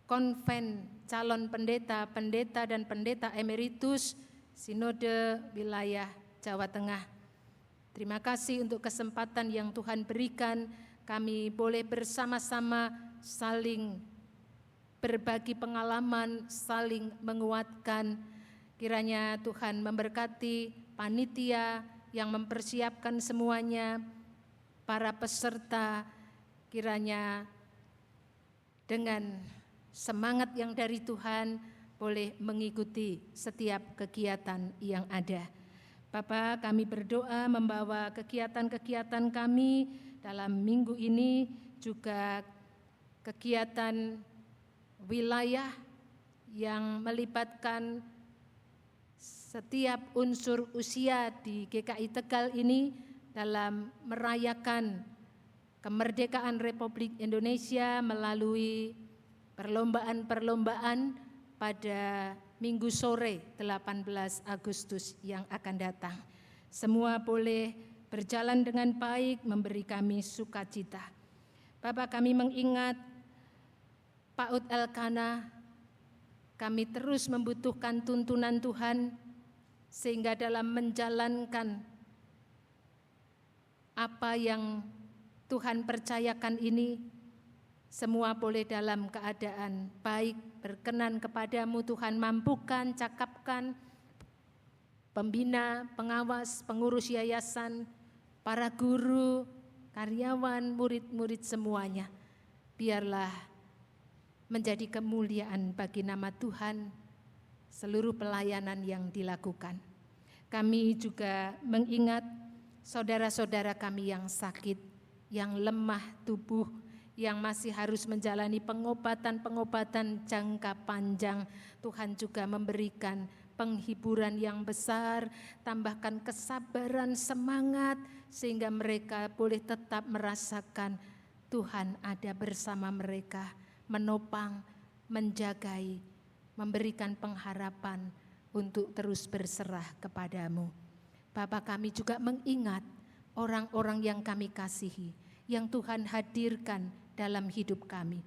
konven calon pendeta, pendeta dan pendeta emeritus Sinode Wilayah Jawa Tengah. Terima kasih untuk kesempatan yang Tuhan berikan, kami boleh bersama-sama saling berbagi pengalaman, saling menguatkan. Kiranya Tuhan memberkati panitia yang mempersiapkan semuanya, para peserta, kiranya dengan semangat yang dari Tuhan boleh mengikuti setiap kegiatan yang ada. Bapa, kami berdoa membawa kegiatan-kegiatan kami dalam minggu ini, juga kegiatan wilayah yang melibatkan setiap unsur usia di GKI Tegal ini dalam merayakan kemerdekaan Republik Indonesia melalui perlombaan-perlombaan pada Minggu sore 18 Agustus yang akan datang. Semua boleh berjalan dengan baik, memberi kami sukacita. Bapak, kami mengingat PAUD Elkanah, kami terus membutuhkan tuntunan Tuhan, sehingga dalam menjalankan apa yang Tuhan percayakan ini, semua boleh dalam keadaan baik, berkenan kepadamu Tuhan. Mampukan, cakapkan pembina, pengawas, pengurus yayasan, para guru, karyawan, murid-murid semuanya. Biarlah menjadi kemuliaan bagi nama Tuhan seluruh pelayanan yang dilakukan. Kami juga mengingat saudara-saudara kami yang sakit, yang lemah tubuh, yang masih harus menjalani pengobatan-pengobatan jangka panjang. Tuhan juga memberikan penghiburan yang besar, tambahkan kesabaran, semangat, sehingga mereka boleh tetap merasakan Tuhan ada bersama mereka, menopang, menjagai, memberikan pengharapan untuk terus berserah kepadamu. Bapak, kami juga mengingat orang-orang yang kami kasihi, yang Tuhan hadirkan dalam hidup kami.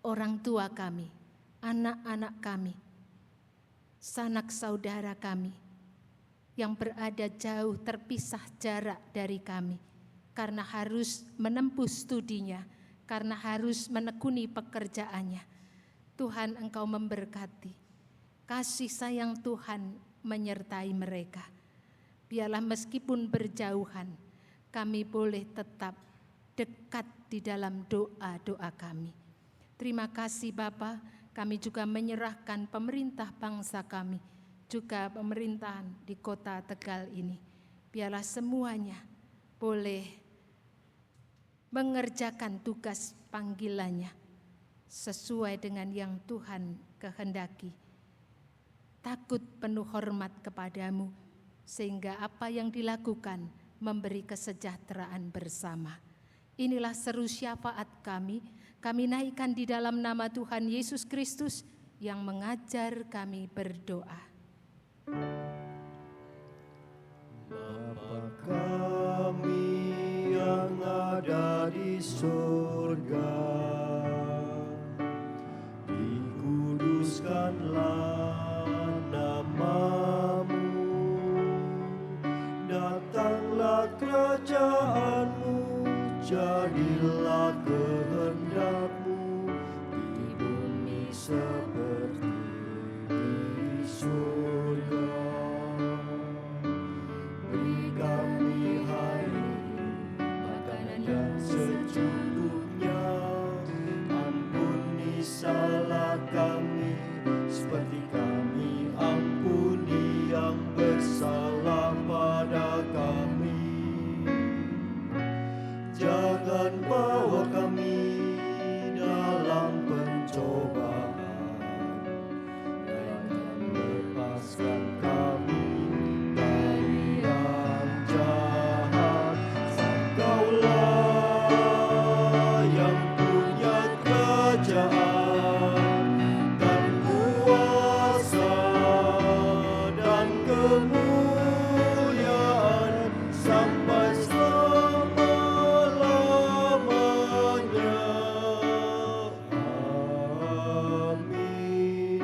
Orang tua kami, anak-anak kami, sanak saudara kami, yang berada jauh terpisah jarak dari kami, karena harus menempuh studinya, karena harus menekuni pekerjaannya. Tuhan, Engkau memberkati, kasih sayang Tuhan menyertai mereka. Biarlah meskipun berjauhan, kami boleh tetap dekat di dalam doa-doa kami. Terima kasih Bapa, kami juga menyerahkan pemerintah bangsa kami, juga pemerintahan di kota Tegal ini. Biarlah semuanya boleh mengerjakan tugas panggilannya sesuai dengan yang Tuhan kehendaki. Takut penuh hormat kepadamu, sehingga apa yang dilakukan memberi kesejahteraan bersama. Inilah seru syafaat kami naikkan di dalam nama Tuhan Yesus Kristus yang mengajar kami berdoa. Bapa kami yang ada di surga, dikuduskanlah namamu, datanglah kerajaanmu, jadilah kehendakmu di bumi seperti di surga. Beri kami hari makanan yang secukupnya, ampuni salah kami seperti kami ampuni yang bersalah pada kami. Jangan bawa kami dalam pencobaan, dan lepaskan kami dari yang jahat. Engkaulah yang punya kerajaan dan kuasa dan kemuliaan sampai selama-lamanya. Amin.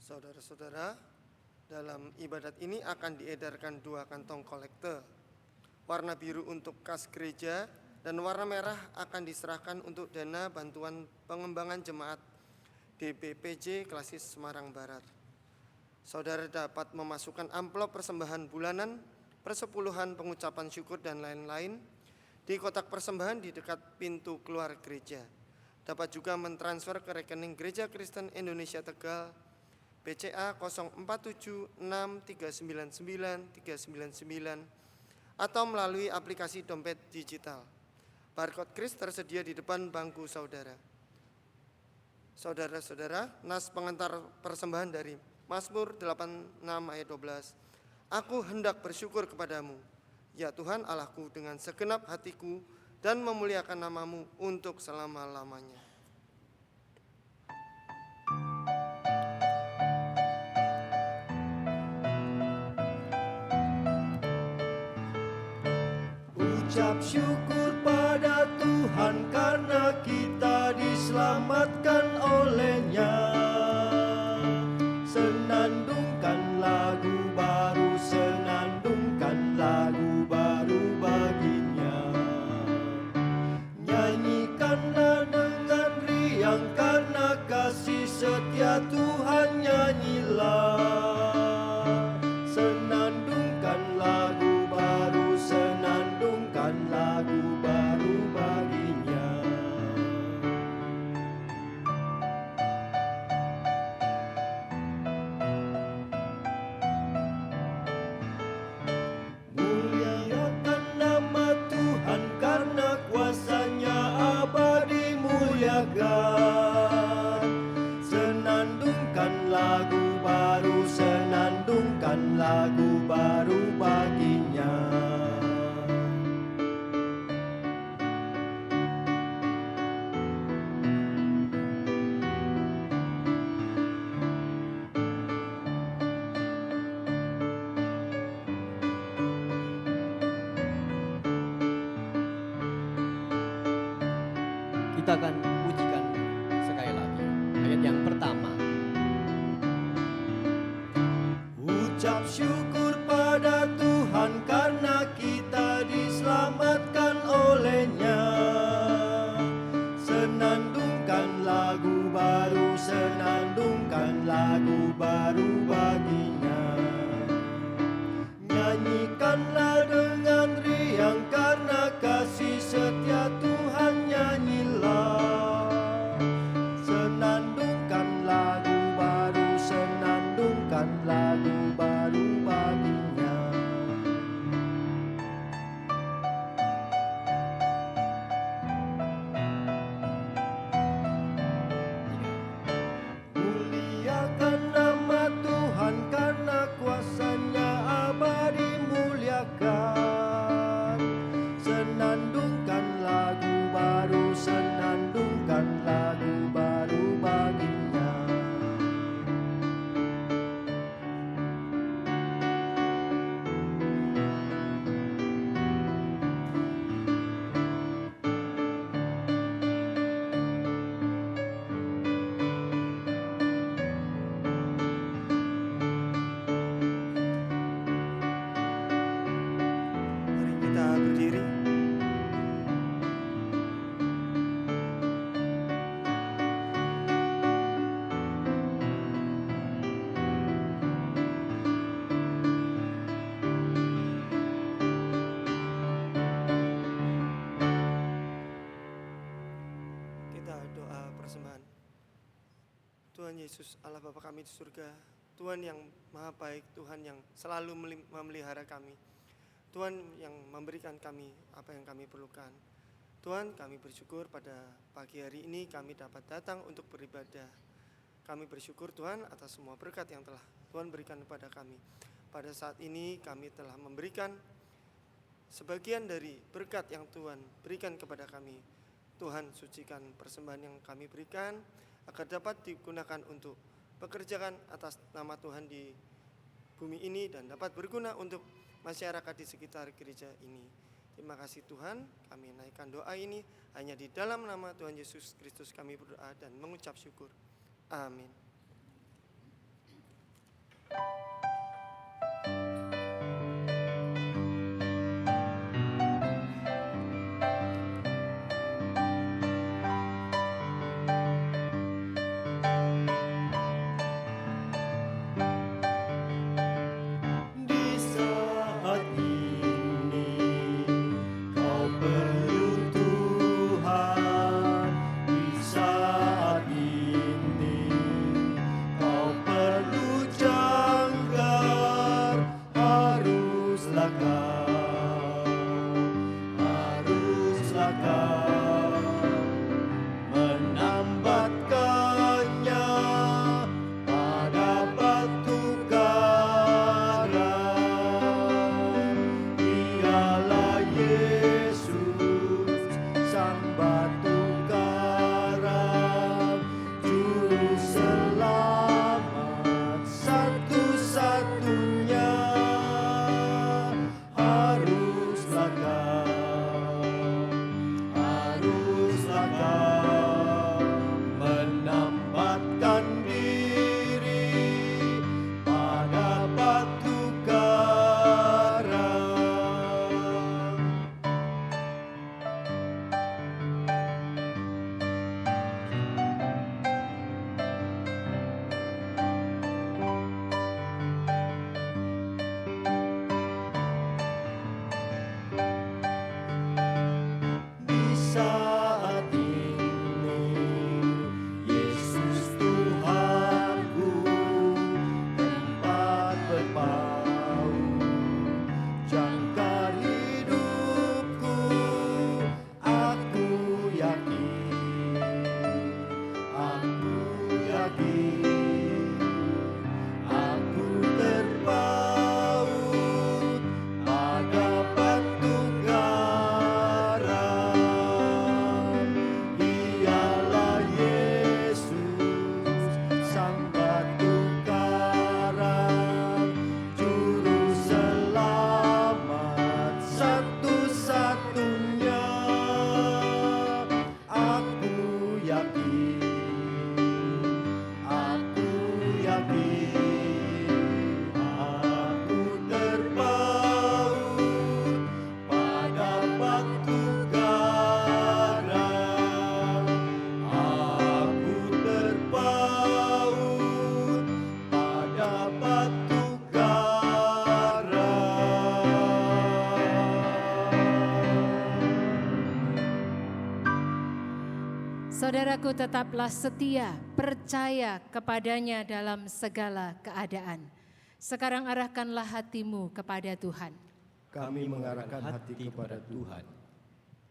Saudara-saudara, dalam ibadat ini akan diedarkan 2 kantong kolekte. Warna biru untuk kas gereja dan warna merah akan diserahkan untuk dana bantuan pengembangan jemaat DPPJ Klasis Semarang Barat. Saudara dapat memasukkan amplop persembahan bulanan, persepuluhan, pengucapan syukur, dan lain-lain di kotak persembahan di dekat pintu keluar gereja. Dapat juga mentransfer ke rekening Gereja Kristen Indonesia Tegal, BCA 0476399399, atau melalui aplikasi dompet digital. Barcode kris tersedia di depan bangku saudara. Saudara-saudara, nas pengantar persembahan dari Mazmur 86 ayat 12. Aku hendak bersyukur kepadamu, ya Tuhan Allahku, dengan segenap hatiku dan memuliakan namamu untuk selama-lamanya. Ucap syukur pada Tuhan karena kita diselamatkan oleh-Nya. Senandungkan lagu baru, senandungkan lagu baru baginya. Nyanyikanlah dengan riang karena kasih setia Tuhan, nyanyilah. Senandungkan lagu baru, senandungkan lagu baru baginya. Muliakan nama Tuhan karena kuasa-Nya abadi, muliakan. Senandungkan lagu baru, senandungkan lagu baru baginya. Kita akan pujikan sekali lagi ayat yang pertama. Ucap syukur pada Tuhan karena kita diselamatkan oleh-Nya. Senandungkan lagu baru, senandungkan lagu baru baginya. Nyanyikanlah dengan riang karena kasih setia Tuhan, nyanyilah. Senandungkan lagu baru, senandungkan lagu baru baginya. Muliakan nama Tuhan karena kuasa-Nya abadi, muliakan. Senandungkan lagu baru, senandungkan lagu baru baginya. Mari kita berdiri. Kita doa persembahan. Tuhan Yesus, Allah Bapa kami di surga, Tuhan yang maha baik, Tuhan yang selalu memelihara kami, Tuhan yang memberikan kami apa yang kami perlukan. Tuhan, kami bersyukur pada pagi hari ini kami dapat datang untuk beribadah. Kami bersyukur Tuhan atas semua berkat yang telah Tuhan berikan kepada kami. Pada saat ini kami telah memberikan sebagian dari berkat yang Tuhan berikan kepada kami. Tuhan, sucikan persembahan yang kami berikan agar dapat digunakan untuk pekerjaan atas nama Tuhan di bumi ini dan dapat berguna untuk masyarakat di sekitar gereja ini. Terima kasih Tuhan, kami naikkan doa ini hanya di dalam nama Tuhan Yesus Kristus kami berdoa dan mengucap syukur. Amin. Di saat ini kau perlu Tuhan. Di saat ini kau perlu jangka Saudaraku, tetaplah setia, percaya kepadanya dalam segala keadaan. Sekarang arahkanlah hatimu kepada Tuhan. Kami mengarahkan hati kepada Tuhan.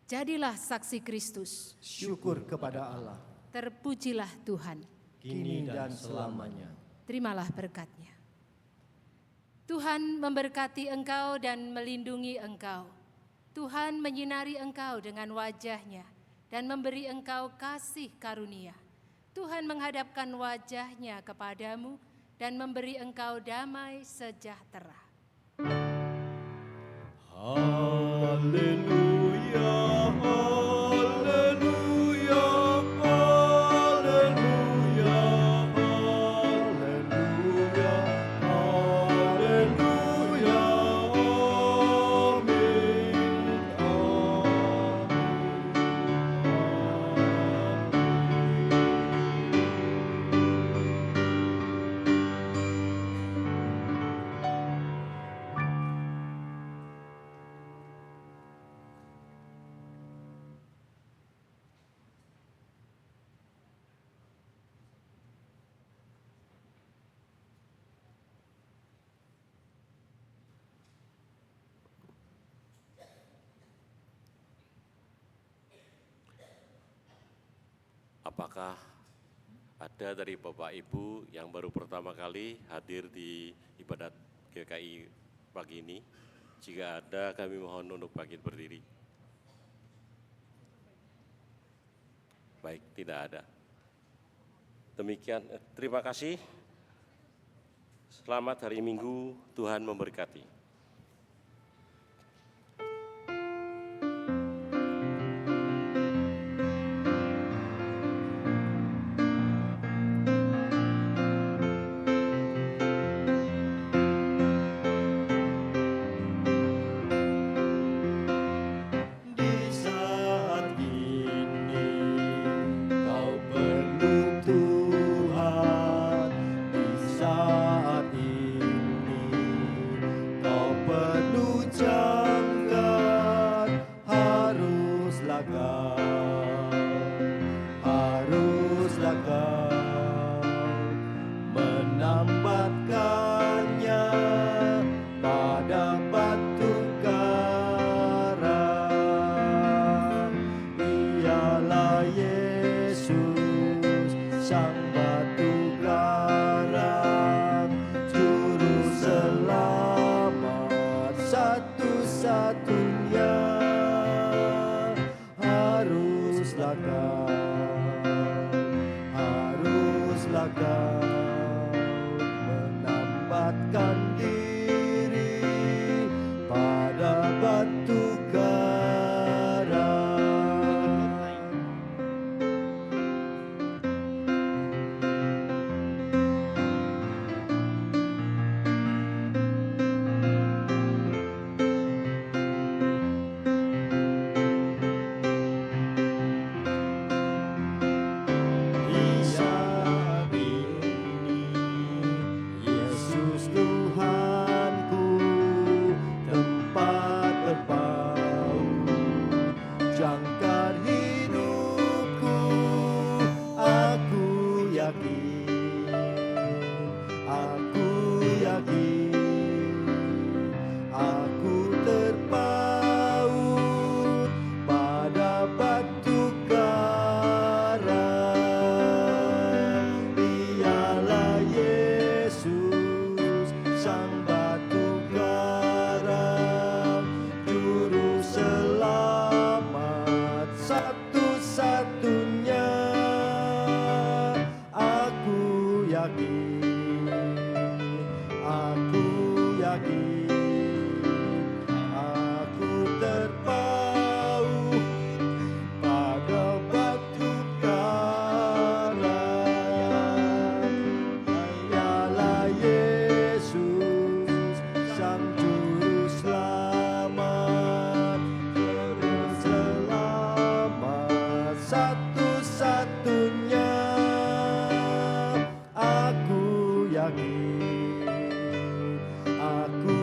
Jadilah saksi Kristus. Syukur kepada Allah, Terpujilah Tuhan. kini dan selamanya. Terimalah berkat-Nya. Tuhan memberkati engkau dan melindungi engkau. Tuhan menyinari engkau dengan wajah-Nya dan memberi engkau kasih karunia. Tuhan menghadapkan wajah-Nya kepadamu dan memberi engkau damai sejahtera. Haleluya, haleluya, haleluya, haleluya, haleluya, Apakah ada dari Bapak Ibu yang baru pertama kali hadir di ibadat GKI pagi ini? Jika ada, kami mohon untuk bangkit berdiri. Baik, tidak ada. Demikian, terima kasih. Selamat hari Minggu, Tuhan memberkati. Di saat ini kau perlu Tuhan. Di saat ini kau perlu jangkar. Haruslah kau menambatkannya pada batu karang. Ialah Yesus sang batu karang, juru selamat satu-satunya. Haruslah kau menambatkan diri pada batu karang. Di saat ini Yesus Tuhanku, tempat berpaut jangkar hidupku. Aku yakin aku terpaut pada batu karang. Dialah Yesus sang batu karang, juru selamat satu-satunya. Aku yakin aku terpaut pada batu karang. Ialah Yesus sang juru selamat, satu-satunya. Aku yakin aku